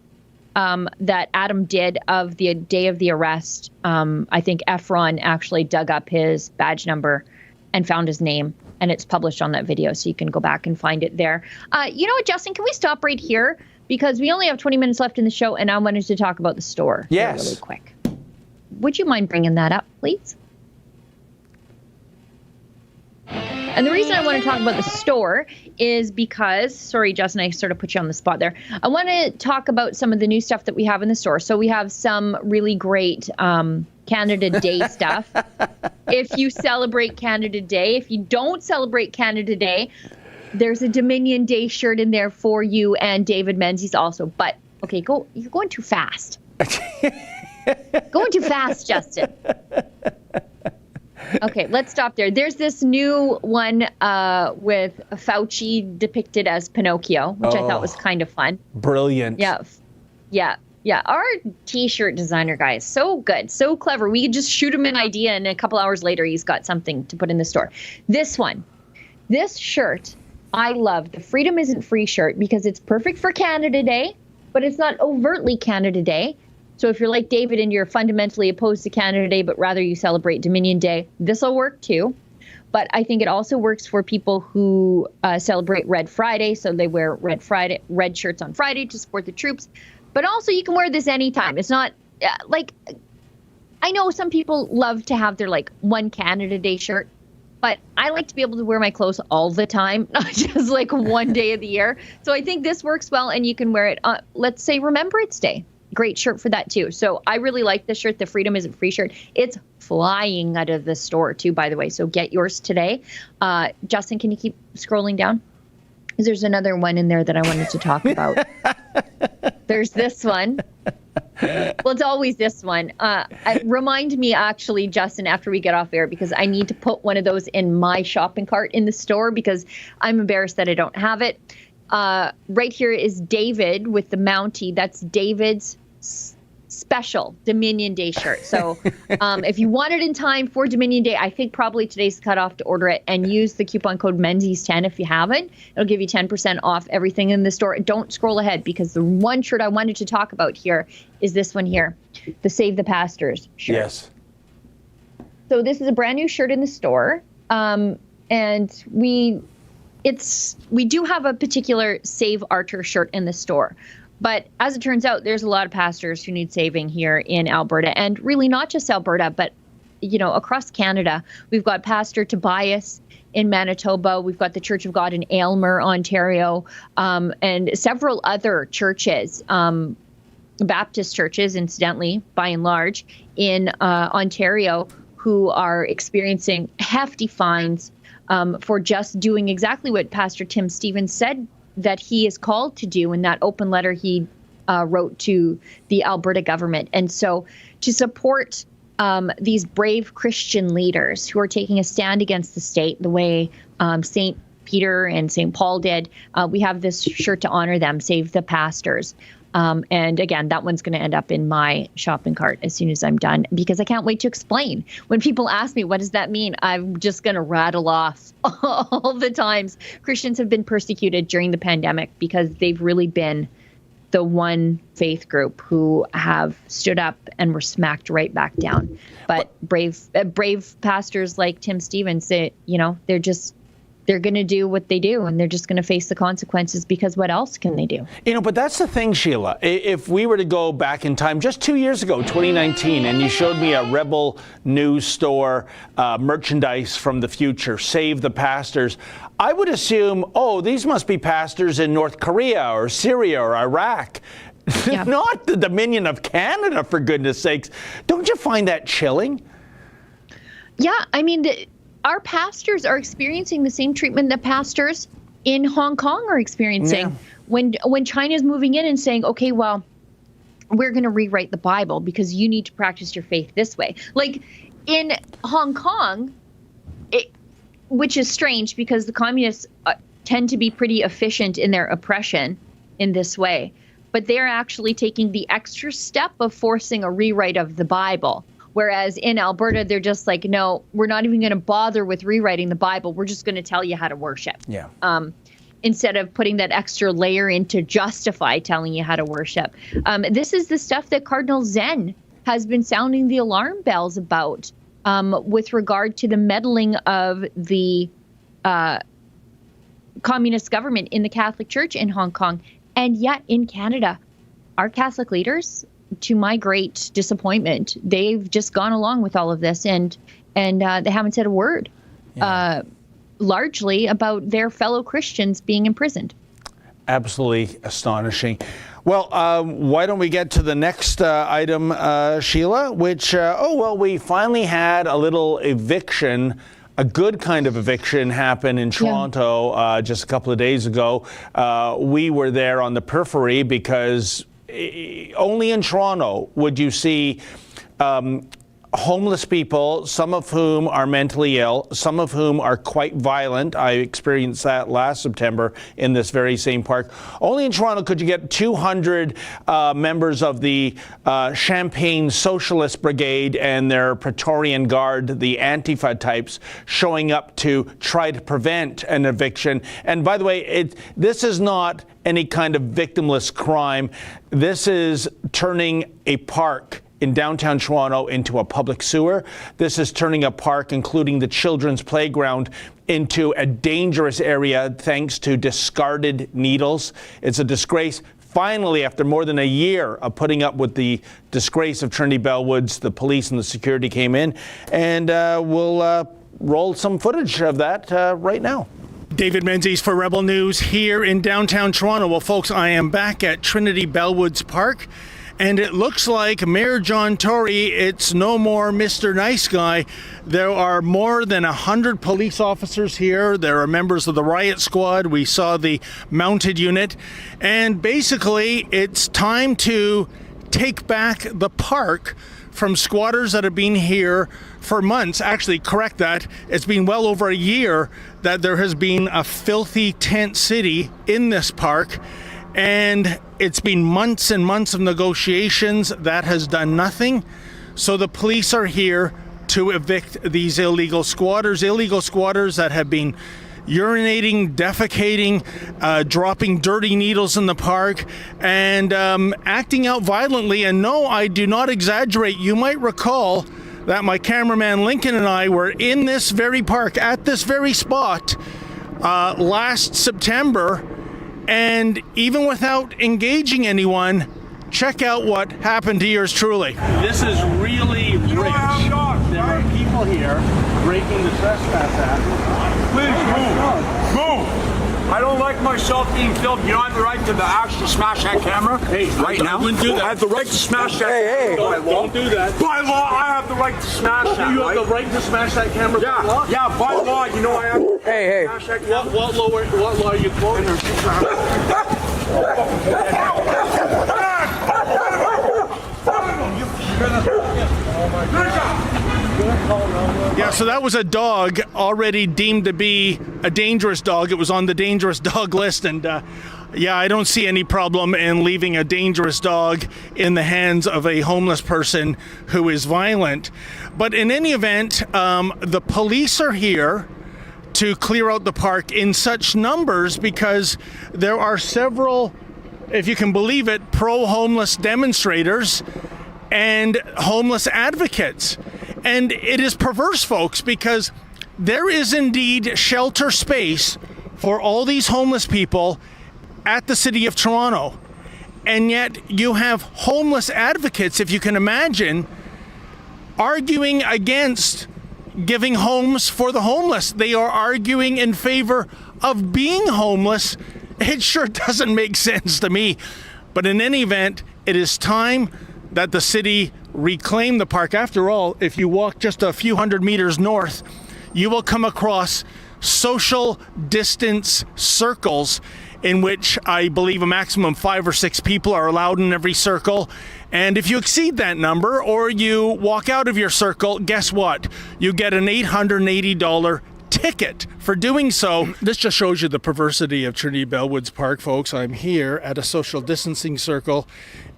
that Adam did of the day of the arrest, I think Efron actually dug up his badge number and found his name, and it's published on that video, so you can go back and find it there. You know what, Justin, can we stop right here? Because we only have 20 minutes left in the show, and I wanted to talk about the store really quick. Would you mind bringing that up, please? And the reason I want to talk about the store is because, sorry, Justin, I sort of put you on the spot there. I want to talk about some of the new stuff that we have in the store. So we have some really great Canada Day stuff. If you celebrate Canada Day, if you don't celebrate Canada Day, there's a Dominion Day shirt in there for you and David Menzies also. But, okay, you're going too fast. Going too fast, Justin. Okay, let's stop there. There's this new one with Fauci depicted as Pinocchio, which I thought was kind of fun. Brilliant. Yeah. Our T-shirt designer guy is so good, so clever. We could just shoot him an idea, and a couple hours later, he's got something to put in the store. This shirt, I love. The Freedom Isn't Free shirt because it's perfect for Canada Day, but it's not overtly Canada Day. So if you're like David and you're fundamentally opposed to Canada Day, but rather you celebrate Dominion Day, this will work too. But I think it also works for people who celebrate Red Friday. So they wear red shirts on Friday to support the troops. But also you can wear this anytime. It's not like, I know some people love to have their like one Canada Day shirt, but I like to be able to wear my clothes all the time, not just like one day of the year. So I think this works well, and you can wear it, let's say Remembrance Day. Great shirt for that too. So I really like this shirt, the Freedom Isn't Free shirt. It's flying out of the store too, by the way. So get yours today. Justin, can you keep scrolling down? Because there's another one in there that I wanted to talk about. There's this one. Well, it's always this one. Remind me, actually, Justin, after we get off air, because I need to put one of those in my shopping cart in the store because I'm embarrassed that I don't have it. Right here is David with the Mountie. That's David's special Dominion Day shirt. So if you want it in time for Dominion Day, I think probably today's the cutoff to order it, and use the coupon code Menzies10 if you haven't. It'll give you 10% off everything in the store. Don't scroll ahead, because the one shirt I wanted to talk about here is this one here, the Save the Pastors shirt. Yes. So this is a brand new shirt in the store, and we do have a particular Save Archer shirt in the store. But as it turns out, there's a lot of pastors who need saving here in Alberta, and really not just Alberta, but, you know, across Canada. We've got Pastor Tobias in Manitoba. We've got the Church of God in Aylmer, Ontario, and several other churches, Baptist churches, incidentally, by and large, in Ontario, who are experiencing hefty fines for just doing exactly what Pastor Tim Stevens said that he is called to do in that open letter he wrote to the Alberta government. And so to support these brave Christian leaders who are taking a stand against the state the way St. Peter and St. Paul did, we have this shirt to honor them, Save the Pastors. And again, that one's going to end up in my shopping cart as soon as I'm done, because I can't wait to explain. When people ask me, what does that mean? I'm just going to rattle off all the times Christians have been persecuted during the pandemic, because they've really been the one faith group who have stood up and were smacked right back down. But brave pastors like Tim Stevens, they're going to do what they do, and they're just going to face the consequences, because what else can they do? You know, but that's the thing, Sheila. If we were to go back in time, just 2 years ago, 2019, and you showed me a Rebel News store merchandise from the future, Save the Pastors, I would assume, these must be pastors in North Korea or Syria or Iraq. Yeah. Not the Dominion of Canada, for goodness sakes. Don't you find that chilling? Yeah, I mean, our pastors are experiencing the same treatment that pastors in Hong Kong are experiencing when China's moving in and saying, okay, well, we're going to rewrite the Bible because you need to practice your faith this way. Like in Hong Kong, which is strange because the communists tend to be pretty efficient in their oppression. in this way. But they're actually taking the extra step of forcing a rewrite of the Bible. Whereas in Alberta, they're just like, no, we're not even going to bother with rewriting the Bible. We're just going to tell you how to worship. Yeah. Instead of putting that extra layer in to justify telling you how to worship. This is the stuff that Cardinal Zen has been sounding the alarm bells about with regard to the meddling of the communist government in the Catholic Church in Hong Kong. And yet in Canada, our Catholic leaders, to my great disappointment, they've just gone along with all of this and they haven't said a word, largely about their fellow Christians being imprisoned. Absolutely astonishing. Well, why don't we get to the next item, Sheila, which, we finally had a little eviction, a good kind of eviction happen in Toronto just a couple of days ago. We were there on the periphery because only in Toronto would you see homeless people, some of whom are mentally ill, some of whom are quite violent. I experienced that last September in this very same park. Only in Toronto could you get 200 members of the Champagne Socialist Brigade and their Praetorian Guard, the Antifa types, showing up to try to prevent an eviction. And by the way, this is not any kind of victimless crime. This is turning a park in downtown Toronto into a public sewer. This is turning a park, including the children's playground, into a dangerous area thanks to discarded needles. It's a disgrace. Finally, after more than a year of putting up with the disgrace of Trinity Bellwoods, the police and the security came in, and we'll roll some footage of that right now. David Menzies for Rebel News here in downtown Toronto. Well, folks, I am back at Trinity Bellwoods Park. And it looks like Mayor John Tory, it's no more Mr. Nice Guy. There are more than 100 police officers here. There are members of the riot squad. We saw the mounted unit. And basically, it's time to take back the park from squatters that have been here for months. Actually, correct that. It's been well over a year that there has been a filthy tent city in this park. And it's been months and months of negotiations. That has done nothing. So the police are here to evict these illegal squatters that have been urinating, defecating, dropping dirty needles in the park, and acting out violently. And no, I do not exaggerate. You might recall that my cameraman Lincoln and I were in this very park, at this very spot, last September. And even without engaging anyone, check out what happened to yours truly. This is really rich. There are people here breaking the Trespass Act. Please move. Move. I don't like myself being filmed. You don't have the right to actually smash that camera. Hey, right now. I wouldn't do that. I have the right to smash that camera. Don't do that. By law, I have the right to smash that. You have the right to smash that camera by law? Yeah, by law, you know I have to smash that camera. What law are you quoting? Yeah, so that was a dog already deemed to be a dangerous dog. It was on the dangerous dog list, and I don't see any problem in leaving a dangerous dog in the hands of a homeless person who is violent. But in any event, the police are here to clear out the park in such numbers because there are several, if you can believe it, pro-homeless demonstrators and homeless advocates. And it is perverse, folks, because there is indeed shelter space for all these homeless people at the City of Toronto. And yet you have homeless advocates, if you can imagine, arguing against giving homes for the homeless. They are arguing in favor of being homeless. It sure doesn't make sense to me. But in any event, it is time that the city reclaim the park. After all, if you walk just a few hundred meters north, you will come across social distance circles in which I believe a maximum of 5 or 6 people are allowed in every circle. And if you exceed that number or you walk out of your circle, guess what? You get an $880 ticket for doing so. This just shows you the perversity of Trinity Bellwoods Park, folks. I'm here at a social distancing circle,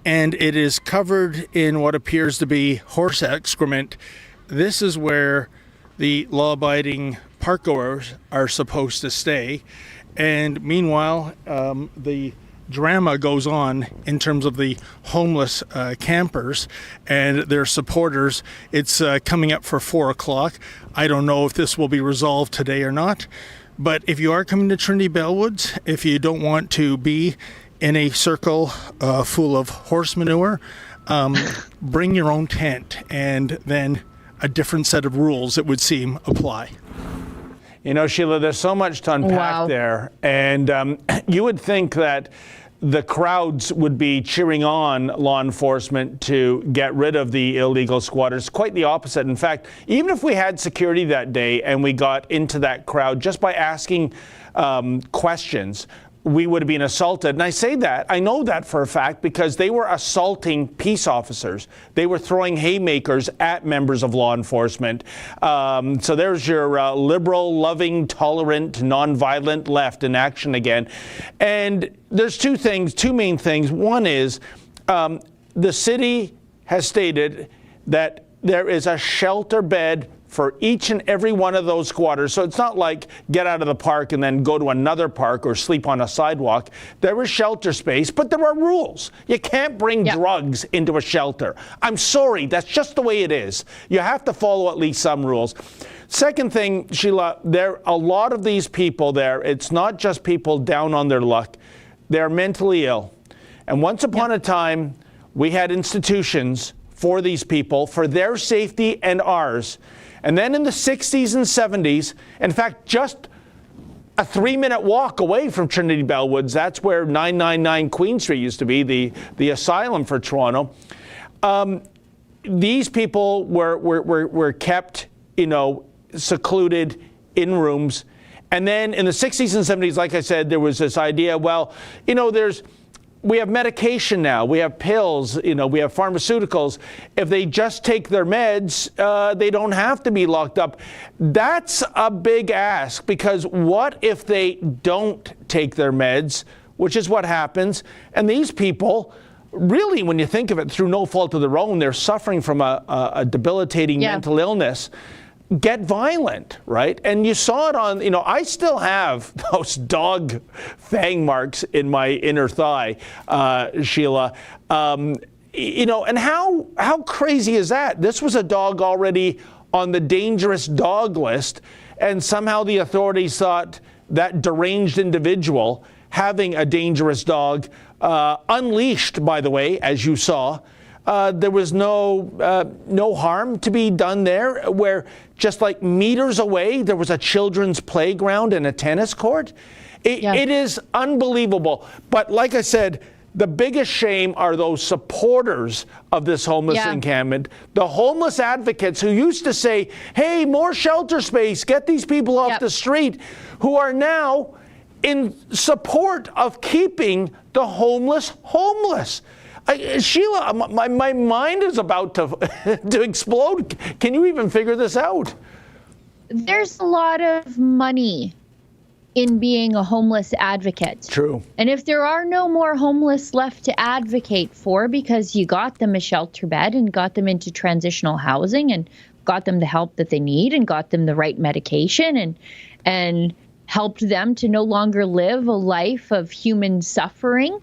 and it is covered in what appears to be horse excrement. This is where the law-abiding parkgoers are supposed to stay. And meanwhile, the drama goes on in terms of the homeless campers and their supporters. It's coming up for 4 o'clock. I don't know if this will be resolved today or not, but if you are coming to Trinity Bellwoods, if you don't want to be in a circle full of horse manure, bring your own tent, and then a different set of rules, it would seem, apply. You know, Sheila, there's so much to unpack there, and you would think that the crowds would be cheering on law enforcement to get rid of the illegal squatters. Quite the opposite. In fact, even if we had security that day and we got into that crowd just by asking questions, we would have been assaulted. And I say that, I know that for a fact, because they were assaulting peace officers. They were throwing haymakers at members of law enforcement. So there's your liberal, loving, tolerant, nonviolent left in action again. And there's two main things. One is the city has stated that there is a shelter bed for each and every one of those squatters. So it's not like get out of the park and then go to another park or sleep on a sidewalk. There is shelter space, but there are rules. You can't bring drugs into a shelter. I'm sorry, that's just the way it is. You have to follow at least some rules. Second thing, Sheila, there are a lot of these people there. It's not just people down on their luck. They're mentally ill. And once upon a time, we had institutions for these people, for their safety and ours. And then in the 60s and 70s, in fact, just a 3-minute walk away from Trinity Bellwoods, that's where 999 Queen Street used to be, the asylum for Toronto. These people were kept, secluded in rooms. And then in the 60s and 70s, like I said, there was this idea, we have medication now, we have pills, we have pharmaceuticals. If they just take their meds, they don't have to be locked up. That's a big ask, because what if they don't take their meds, which is what happens, and these people, really, when you think of it, through no fault of their own, they're suffering from a debilitating mental illness, get violent, right? And you saw it on, I still have those dog fang marks in my inner thigh, Sheila. And how crazy is that? This was a dog already on the dangerous dog list, and somehow the authorities thought that deranged individual having a dangerous dog, unleashed, by the way, as you saw, there was no harm to be done there, where just like meters away, there was a children's playground and a tennis court. It is unbelievable. But like I said, the biggest shame are those supporters of this homeless encampment, the homeless advocates who used to say, hey, more shelter space, get these people off the street, who are now in support of keeping the homeless homeless. Sheila, my mind is about to explode. Can you even figure this out? There's a lot of money in being a homeless advocate. True. And if there are no more homeless left to advocate for, because you got them a shelter bed and got them into transitional housing and got them the help that they need and got them the right medication and helped them to no longer live a life of human suffering,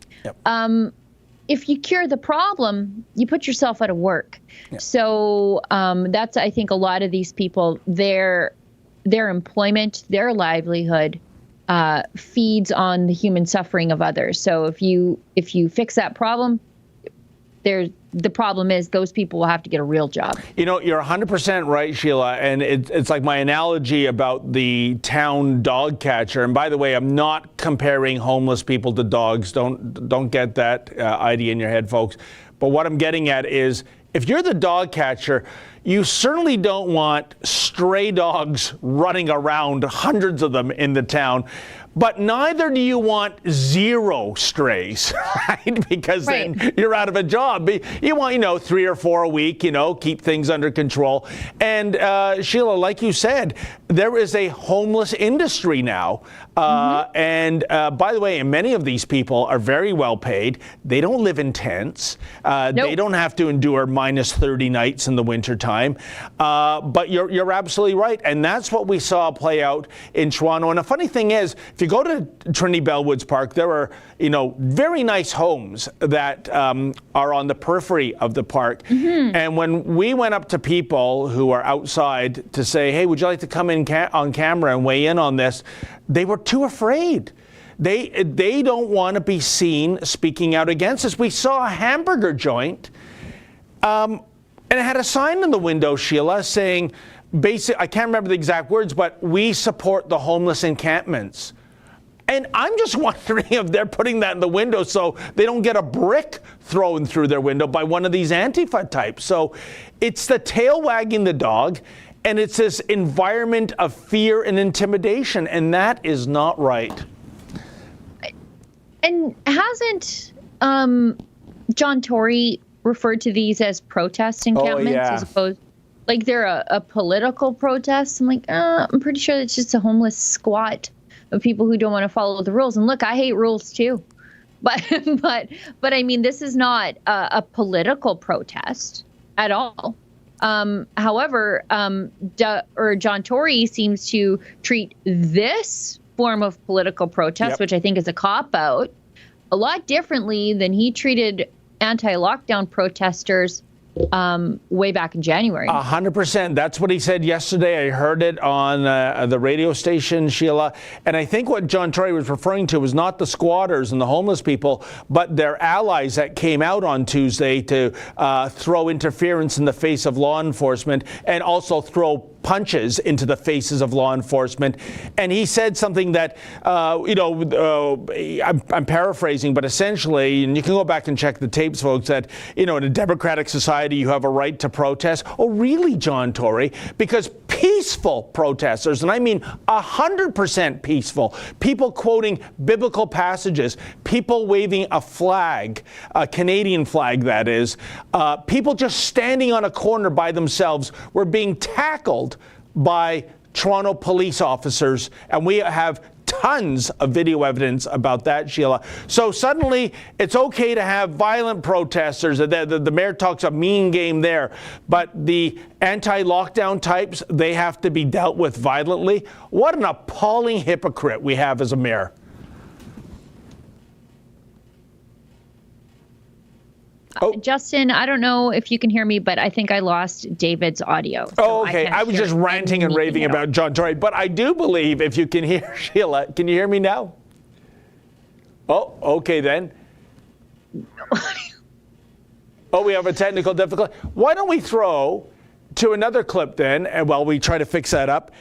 if you cure the problem, you put yourself out of work. So that's, I think, a lot of these people, their employment, their livelihood feeds on the human suffering of others. So if you fix that problem, the problem is those people will have to get a real job. You're 100% right, Sheila, and it's like my analogy about the town dog catcher. And by the way, I'm not comparing homeless people to dogs. Don't get that idea in your head, folks. But what I'm getting at is, if you're the dog catcher, you certainly don't want stray dogs running around, hundreds of them in the town. But neither do you want zero strays, right? Because then you're out of a job. You want, 3 or 4 a week, keep things under control. And Sheila, like you said, there is a homeless industry now. And by the way, many of these people are very well paid. They don't live in tents. They don't have to endure minus 30 nights in the wintertime. But you're absolutely right. And that's what we saw play out in Toronto. And the funny thing is, if you go to Trinity Bellwoods Park, there are, very nice homes that are on the periphery of the park. And when we went up to people who are outside to say, hey, would you like to come in on camera and weigh in on this? They were too afraid. They don't want to be seen speaking out against us. We saw a hamburger joint, and it had a sign in the window, Sheila, saying, I can't remember the exact words, but we support the homeless encampments. And I'm just wondering if they're putting that in the window so they don't get a brick thrown through their window by one of these Antifa types. So it's the tail wagging the dog, and it's this environment of fear and intimidation, and that is not right. And hasn't John Tory referred to these as protest encampments as opposed, like they're a political protest? I'm like, I'm pretty sure it's just a homeless squat of people who don't want to follow the rules. And look, I hate rules too, but I mean, this is not a political protest at all. However, John Tory seems to treat this form of political protest, which I think is a cop-out, a lot differently than he treated anti-lockdown protesters way back in January. 100%. That's what he said yesterday. I heard it on the radio station, Sheila. And I think what John Tory was referring to was not the squatters and the homeless people, but their allies that came out on Tuesday to throw interference in the face of law enforcement and also throw punches into the faces of law enforcement. And he said something that, I'm paraphrasing, but essentially, and you can go back and check the tapes, folks, that, in a democratic society, you have a right to protest. Oh, really, John Tory? Because peaceful protesters, and I mean 100% peaceful, people quoting biblical passages, people waving a flag, a Canadian flag that is, people just standing on a corner by themselves were being tackled by Toronto police officers, and we have tons of video evidence about that, Sheila. So suddenly it's okay to have violent protesters. The mayor talks a mean game there, but the anti-lockdown types, they have to be dealt with violently. What an appalling hypocrite we have as a mayor. Justin, I don't know if you can hear me, but I think I lost David's audio. So okay. I was just ranting and raving about John Tory, but I do believe, if you can hear Sheila, can you hear me now? Oh, okay then. Oh, we have a technical difficulty. Why don't we throw to another clip then, and while we try to fix that up.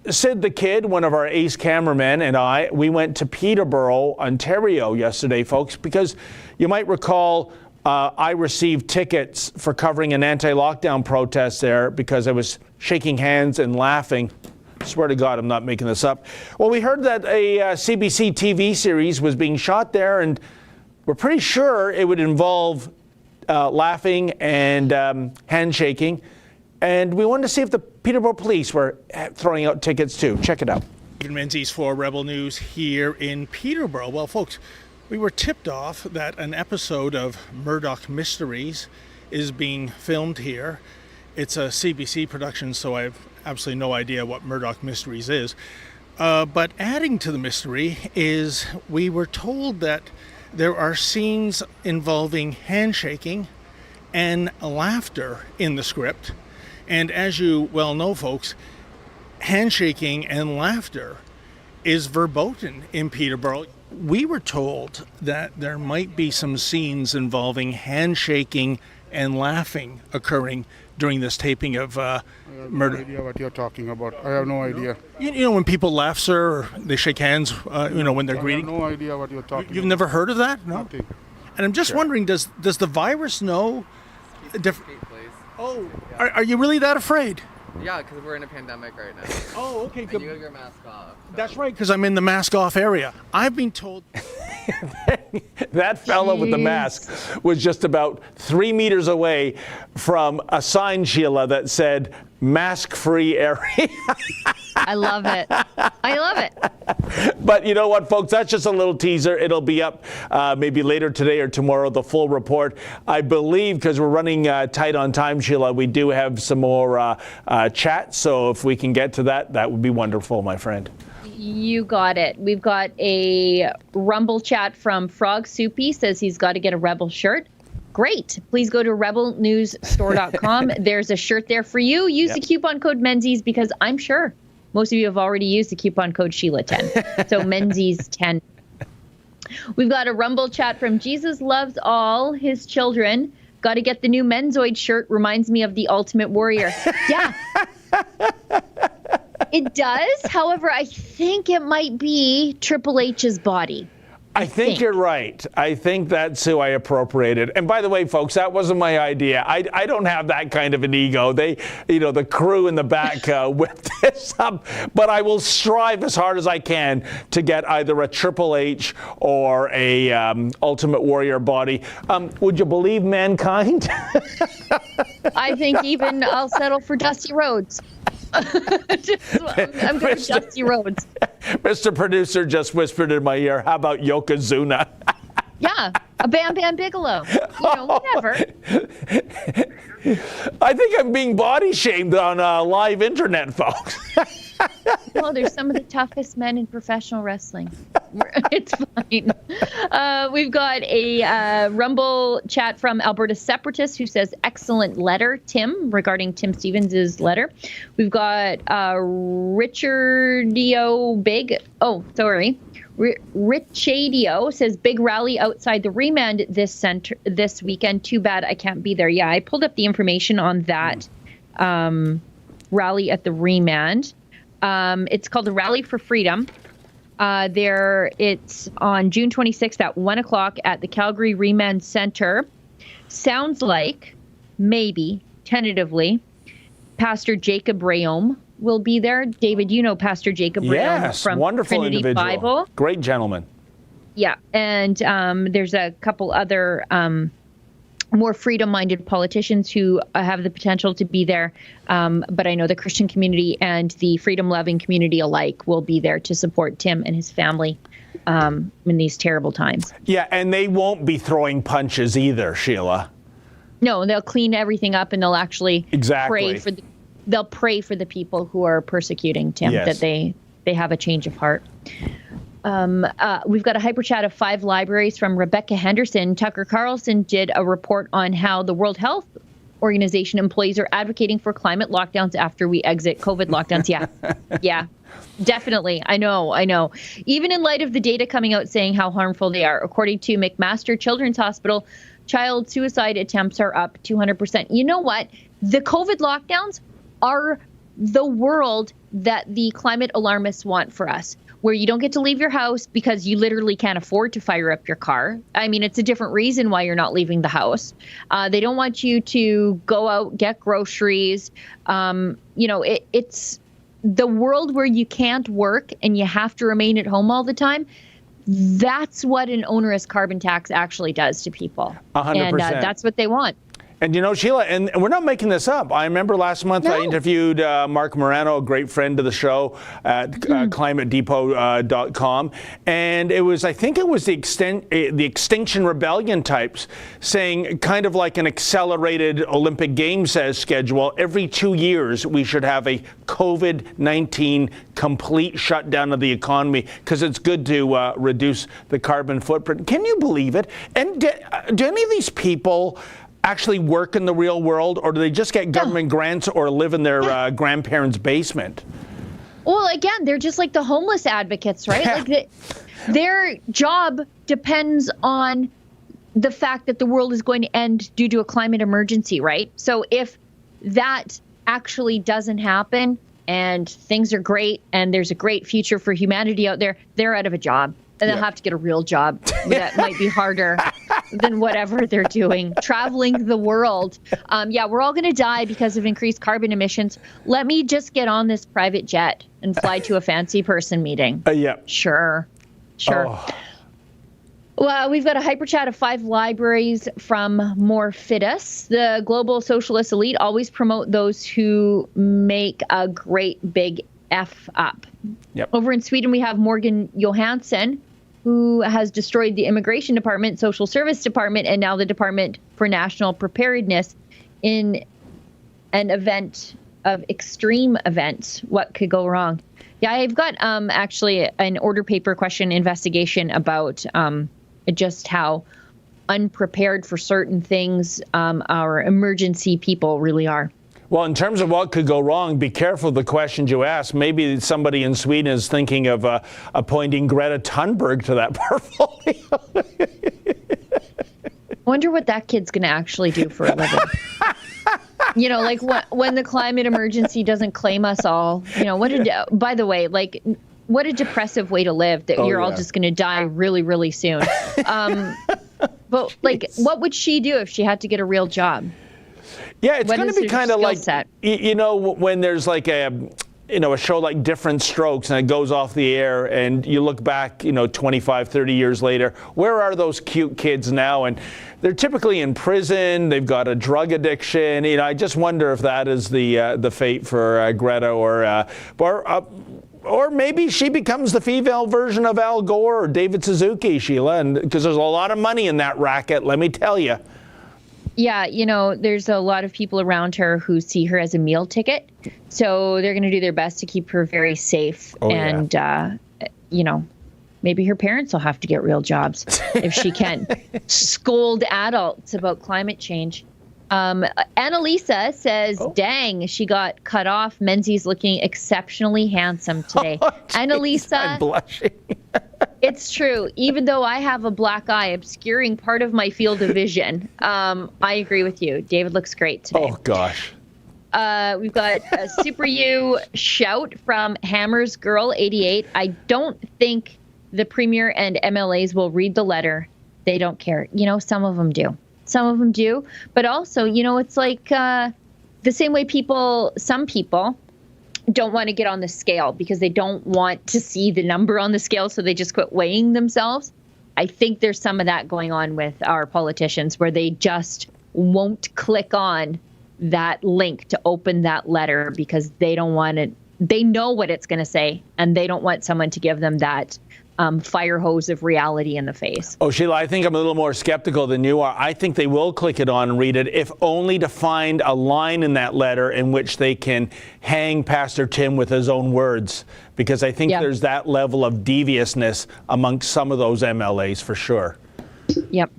Sid the Kid, one of our ace cameramen, and we went to Peterborough, Ontario yesterday, folks, because you might recall I received tickets for covering an anti-lockdown protest there because I was shaking hands and laughing. I swear to God, I'm not making this up. Well, we heard that a CBC TV series was being shot there, and we're pretty sure it would involve laughing and handshaking. And we wanted to see if the Peterborough police were throwing out tickets too. Check it out. Menzies for Rebel News here in Peterborough. Well, folks, we were tipped off that an episode of Murdoch Mysteries is being filmed here. It's a CBC production, so I have absolutely no idea what Murdoch Mysteries is. But adding to the mystery is we were told that there are scenes involving handshaking and laughter in the script. And as you well know, folks, handshaking and laughter is verboten in Peterborough. We were told that there might be some scenes involving handshaking and laughing occurring during this taping of Murder. I have no idea what you're talking about. I have no idea. You know when people laugh, sir, or they shake hands, when they're greeting? I have no idea what you're talking about. You've never heard of that? No? Nothing. And I'm just wondering, does the virus know... Oh, are you really that afraid? Yeah, because we're in a pandemic right now. Oh, okay, And good. you have your mask off. So. That's right, because I'm in the mask off area. I've been told. That fellow with the mask was just about 3 meters away from a sign, Sheila, that said mask-free area. I love it. I love it. But you know what, folks? That's just a little teaser. It'll be up maybe later today or tomorrow, the full report. I believe, because we're running tight on time, Sheila, we do have some more chat. So if we can get to that, that would be wonderful, my friend. You got it. We've got a Rumble chat from Frog Soupy, says he's got to get a Rebel shirt. Great. Please go to rebelnewsstore.com. There's a shirt there for you. Use the coupon code Menzies, because I'm sure most of you have already used the coupon code Sheila10. So Menzies 10. We've got a Rumble chat from Jesus Loves All His Children. Got to get the new Menzoid shirt. Reminds me of the Ultimate Warrior. Yeah. It does. However, I think it might be Triple H's body. I think you're right. I think that's who I appropriated. And by the way, folks, that wasn't my idea. I don't have that kind of an ego. The crew in the back whipped this up. But I will strive as hard as I can to get either a Triple H or a Ultimate Warrior body. Would you believe mankind? I think even I'll settle for Dusty Rhodes. I'm going to Dusty Rhodes. Mr. Producer just whispered in my ear, how about Yokozuna? Yeah, a Bam Bam Bigelow. Whatever. I think I'm being body shamed on live internet, folks. Well, there's some of the toughest men in professional wrestling. It's fine. We've got a Rumble chat from Alberta Separatist who says, excellent letter, Tim, regarding Tim Stevens' letter. We've got Richardio Richadio says, big rally outside the remand this weekend. Too bad I can't be there. Yeah, I pulled up the information on that rally at the remand. It's called the Rally for Freedom. It's on June 26th at 1 o'clock at the Calgary Remand Center. Sounds like, maybe, tentatively, Pastor Jacob Rayom will be there. David, you know Pastor Jacob Rayom from wonderful Trinity individual. Bible. Great gentleman. Yeah, and there's a couple other more freedom-minded politicians who have the potential to be there. But I know the Christian community and the freedom-loving community alike will be there to support Tim and his family in these terrible times. Yeah, and they won't be throwing punches either, Sheila. No, they'll clean everything up and they'll actually exactly pray for the people who are persecuting Tim, that they have a change of heart. We've got a hyper chat of 5 libraries from Rebecca Henderson. Tucker Carlson did a report on how the World Health Organization employees are advocating for climate lockdowns after we exit COVID lockdowns. Yeah, definitely. I know. Even in light of the data coming out saying how harmful they are. According to McMaster Children's Hospital, child suicide attempts are up 200%. You know what? The COVID lockdowns are the world that the climate alarmists want for us, where you don't get to leave your house because you literally can't afford to fire up your car. I mean, it's a different reason why you're not leaving the house. They don't want you to go out, get groceries. It's the world where you can't work and you have to remain at home all the time. That's what an onerous carbon tax actually does to people. 100%. And that's what they want. And Sheila, and we're not making this up. I remember last month I interviewed Mark Morano, a great friend of the show, at climatedepot.com. And I think it was the Extinction Rebellion types saying, kind of like an accelerated Olympic Games schedule, every 2 years we should have a COVID-19 complete shutdown of the economy because it's good to reduce the carbon footprint. Can you believe it? And do any of these people actually work in the real world, or do they just get government grants or live in their grandparents' basement? Well, again, they're just like the homeless advocates, right? Like their job depends on the fact that the world is going to end due to a climate emergency, right? So if that actually doesn't happen and things are great and there's a great future for humanity out there, they're out of a job. And they'll have to get a real job that might be harder than whatever they're doing, traveling the world. Yeah, we're all going to die because of increased carbon emissions. Let me just get on this private jet and fly to a fancy person meeting. Yeah. Sure. Oh. Well, we've got a hyper chat of 5 libraries from Morphitus. The global socialist elite always promote those who make a great big F up. Yep. Over in Sweden, we have Morgan Johansson, who has destroyed the Immigration Department, Social Service Department, and now the Department for National Preparedness in an event of extreme events. What could go wrong? Yeah, I've got actually an order paper question investigation about just how unprepared for certain things our emergency people really are. Well, in terms of what could go wrong, be careful of the questions you ask. Maybe somebody in Sweden is thinking of appointing Greta Thunberg to that portfolio. I wonder what that kid's going to actually do for a living. You know, like when the climate emergency doesn't claim us all, you know, by the way, like, what a depressive way to live, that you're all just going to die really, really soon. But like, what would she do if she had to get a real job? Yeah, it's going to be kind of like, set? you know, when there's like a show like Different Strokes and it goes off the air and you look back, 25, 30 years later, where are those cute kids now? And they're typically in prison. They've got a drug addiction. I just wonder if that is the fate for Greta or maybe she becomes the female version of Al Gore or David Suzuki, Sheila, and because there's a lot of money in that racket, let me tell you. Yeah, there's a lot of people around her who see her as a meal ticket. So they're going to do their best to keep her very safe. Maybe her parents will have to get real jobs if she can't scold adults about climate change. Annalisa says, dang, she got cut off. Menzies looking exceptionally handsome today. Annalisa, I'm blushing. It's true. Even though I have a black eye obscuring part of my field of vision, I agree with you. David looks great today. Oh, gosh. We've got a Super U shout from Hammers Girl 88. I don't think the Premier and MLAs will read the letter. They don't care. Some of them do. Some of them do. But also, it's like the same way some people don't want to get on the scale because they don't want to see the number on the scale, so they just quit weighing themselves. I think there's some of that going on with our politicians where they just won't click on that link to open that letter because they don't want it. They know what it's going to say, and they don't want someone to give them that fire hose of reality in the face. Oh, Sheila, I think I'm a little more skeptical than you are. I think they will click it on and read it, if only to find a line in that letter in which they can hang Pastor Tim with his own words, because I think there's that level of deviousness amongst some of those MLAs for sure. Yep.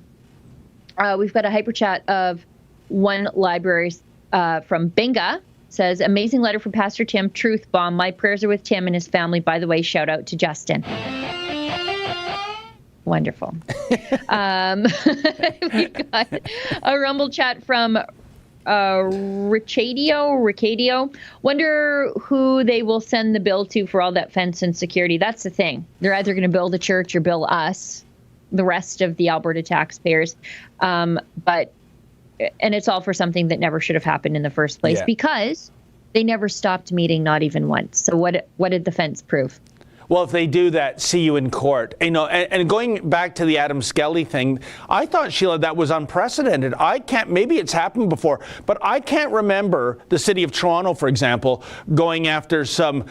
We've got a hyper chat of one library from Binga. Says, amazing letter from Pastor Tim, truth bomb. My prayers are with Tim and his family. By the way, shout out to Justin. Wonderful. We've got a Rumble chat from Ricadio. Wonder who they will send the bill to for all that fence and security. That's the thing. They're either going to build a church or bill us, the rest of the Alberta taxpayers. And it's all for something that never should have happened in the first place because they never stopped meeting, not even once. So what did the fence prove? Well, if they do that, see you in court. And going back to the Adam Skelly thing, I thought, Sheila, that was unprecedented. Maybe it's happened before, but I can't remember the city of Toronto, for example, going after some,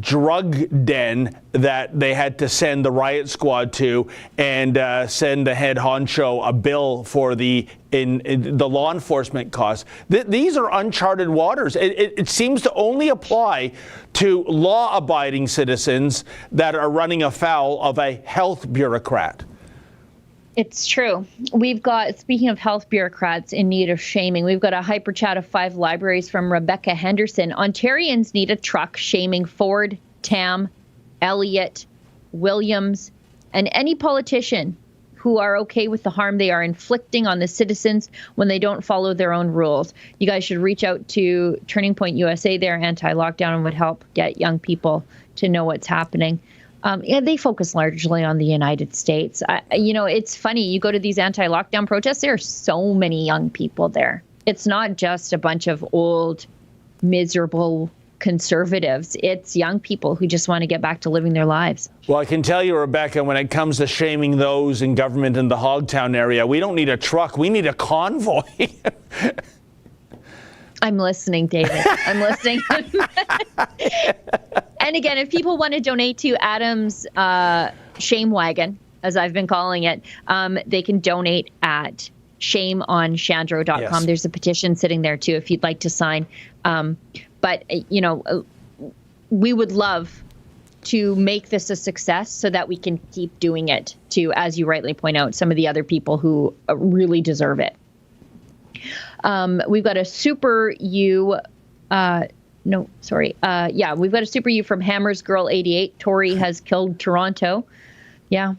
drug den that they had to send the riot squad to and send the head honcho a bill for the law enforcement costs. These are uncharted waters. It seems to only apply to law-abiding citizens that are running afoul of a health bureaucrat. It's true. We've got, speaking of health bureaucrats in need of shaming, we've got a hyper chat of 5 libraries from Rebecca Henderson. Ontarians need a truck shaming Ford, Tam, Elliott, Williams, and any politician who are okay with the harm they are inflicting on the citizens when they don't follow their own rules. You guys should reach out to Turning Point USA. Their anti-lockdown and would help get young people to know what's happening. Yeah, they focus largely on the United States. It's funny. You go to these anti-lockdown protests, there are so many young people there. It's not just a bunch of old, miserable conservatives. It's young people who just want to get back to living their lives. Well, I can tell you, Rebecca, when it comes to shaming those in government in the Hogtown area, we don't need a truck. We need a convoy. I'm listening, David. I'm listening. And again, if people want to donate to Adam's shame wagon, as I've been calling it, they can donate at shameonshandro.com. Yes. There's a petition sitting there, too, if you'd like to sign. But we would love to make this a success so that we can keep doing it to, as you rightly point out, some of the other people who really deserve it. We've got a super you. We've got a super you from Hammers Girl 88. Tory has killed Toronto. Yeah.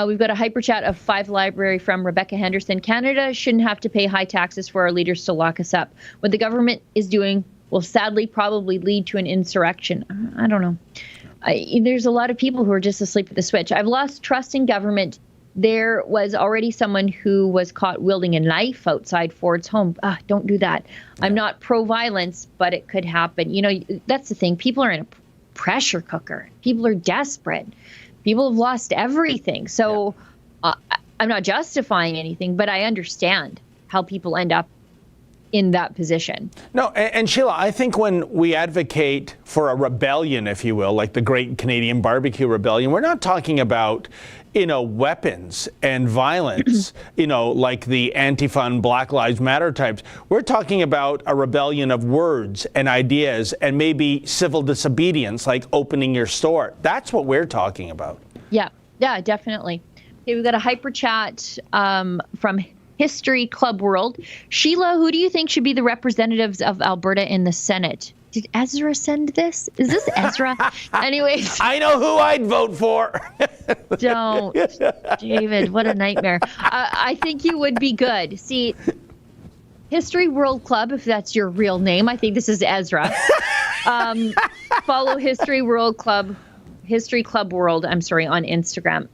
We've got a hyper chat of 5 Library from Rebecca Henderson. Canada shouldn't have to pay high taxes for our leaders to lock us up. What the government is doing will sadly probably lead to an insurrection. I don't know. There's a lot of people who are just asleep at the switch. I've lost trust in government. There was already someone who was caught wielding a knife outside Ford's home. Don't do that. I'm not pro-violence, but it could happen. That's the thing. People are in a pressure cooker. People are desperate. People have lost everything. So I'm not justifying anything, but I understand how people end up in that position. No, and Sheila, I think when we advocate for a rebellion, if you will, like the Great Canadian Barbecue Rebellion, we're not talking about, weapons and violence, like the Antifa and Black Lives Matter types. We're talking about a rebellion of words and ideas and maybe civil disobedience, like opening your store. That's what we're talking about. Yeah, definitely. Okay, we've got a hyper chat from History Club World. Sheila, who do you think should be the representatives of Alberta in the Senate? Did Ezra send this? Is this Ezra? Anyways. I know who I'd vote for. Don't. David, what a nightmare. I think you would be good. See, History World Club, if that's your real name. I think this is Ezra. Follow History Club World, on Instagram.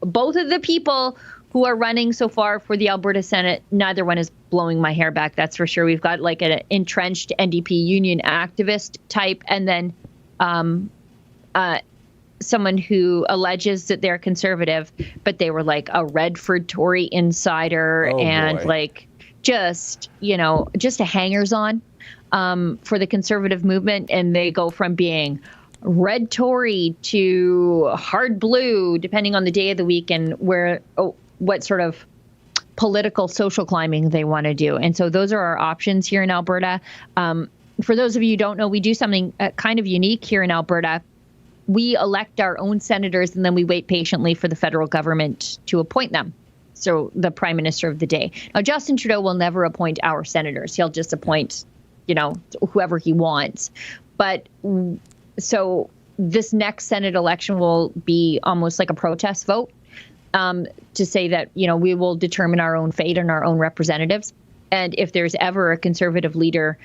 Both of the people who are running so far for the Alberta Senate, neither one is blowing my hair back, that's for sure. We've got like an entrenched NDP union activist type, and then someone who alleges that they're conservative, but they were like a Redford Tory insider just a hangers-on for the conservative movement, and they go from being red Tory to hard blue, depending on the day of the week and what sort of political social climbing they want to do. And so those are our options here in Alberta. For those of you who don't know, we do something kind of unique here in Alberta. We elect our own senators, and then we wait patiently for the federal government to appoint them. So the prime minister of the day. Now, Justin Trudeau will never appoint our senators. He'll just appoint, whoever he wants. But so this next Senate election will be almost like a protest vote. To say that, we will determine our own fate and our own representatives. And if there's ever a conservative leader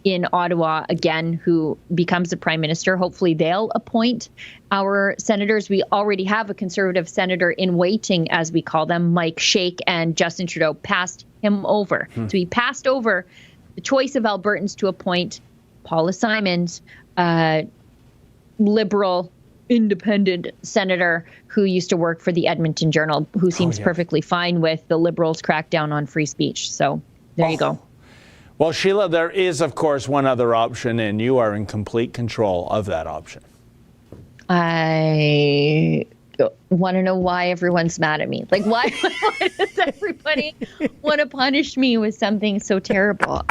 in Ottawa, again, who becomes the prime minister, hopefully they'll appoint our senators. We already have a conservative senator in waiting, as we call them, Mike Shake, and Justin Trudeau passed him over. So he passed over the choice of Albertans to appoint Paula Simons, Liberal independent senator who used to work for the Edmonton Journal, who seems perfectly fine with the Liberals' crackdown on free speech. So there you go. Well, Sheila, there is, of course, one other option, and you are in complete control of that option. I want to know why everyone's mad at me. Like, why does everybody want to punish me with something so terrible?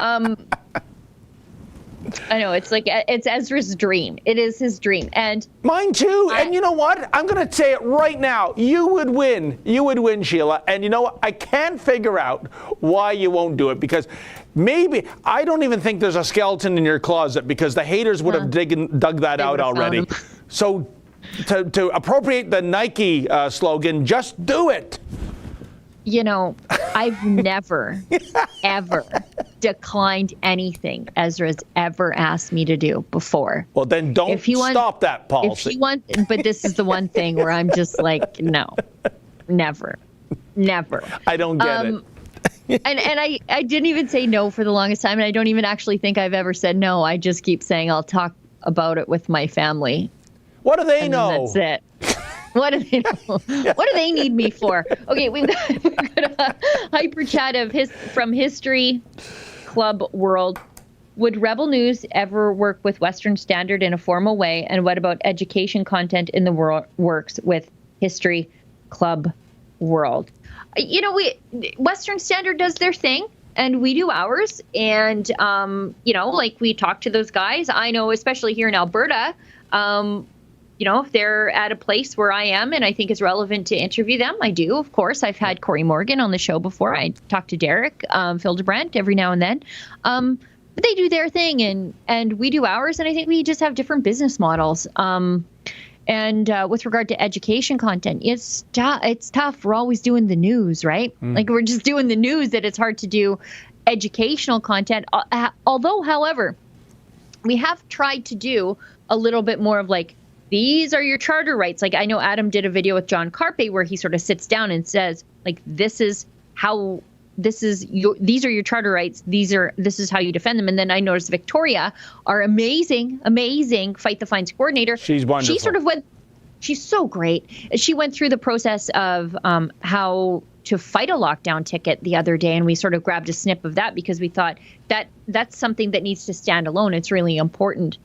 I know, it's Ezra's dream. It is his dream. And mine too. And you know what? I'm going to say it right now. You would win. You would win, Sheila. And you know what? I can't figure out why you won't do it, because maybe I don't even think there's a skeleton in your closet, because the haters would have dug that out already. So to appropriate the Nike slogan, just do it. I've never, ever declined anything Ezra's ever asked me to do before. Well, then don't stop that policy. If he wants, but this is the one thing where I'm just like, no, never. I don't get it. and I didn't even say no for the longest time, and I don't even actually think I've ever said no. I just keep saying I'll talk about it with my family. What do they know? That's it. What do they know? What do they need me for? Okay, we've got a hyper chat from History Club World. Would Rebel News ever work with Western Standard in a formal way? And what about education content in the works with History Club World? Western Standard does their thing and we do ours. And, like we talk to those guys. I know, especially here in Alberta, if they're at a place where I am and I think it's relevant to interview them, I do. Of course, I've had Corey Morgan on the show before. I talked to Derek Fildebrandt every now and then. But they do their thing and we do ours. And I think we just have different business models. And with regard to education content, it's tough. We're always doing the news, right? Like we're just doing the news that it's hard to do educational content. Although, however, we have tried to do a little bit more of like, these are your charter rights. Like I know Adam did a video with John Carpe where he sort of sits down and says, like, these are your charter rights. This is how you defend them. And then I noticed Victoria, our amazing Fight the Fines coordinator. She's wonderful. She's so great. She went through the process of how to fight a lockdown ticket the other day, and we sort of grabbed a snip of that because we thought that that's something that needs to stand alone. It's really important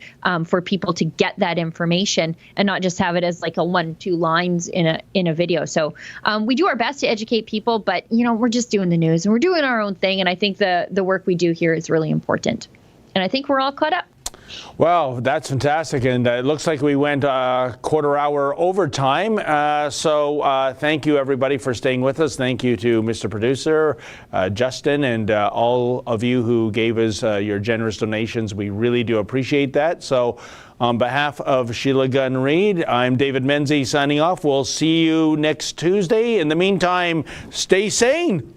for people to get that information and not just have it as like a 1-2 lines in a video. So we do our best to educate people, but we're just doing the news and we're doing our own thing. And I think the work we do here is really important. And I think we're all caught up. Well, that's fantastic, and it looks like we went quarter hour overtime. So thank you, everybody, for staying with us. Thank you to Mr. Producer, Justin, and all of you who gave us your generous donations. We really do appreciate that. So on behalf of Sheila, Gunn, Reid, I'm David Menzies signing off. We'll see you next Tuesday. In the meantime, stay sane.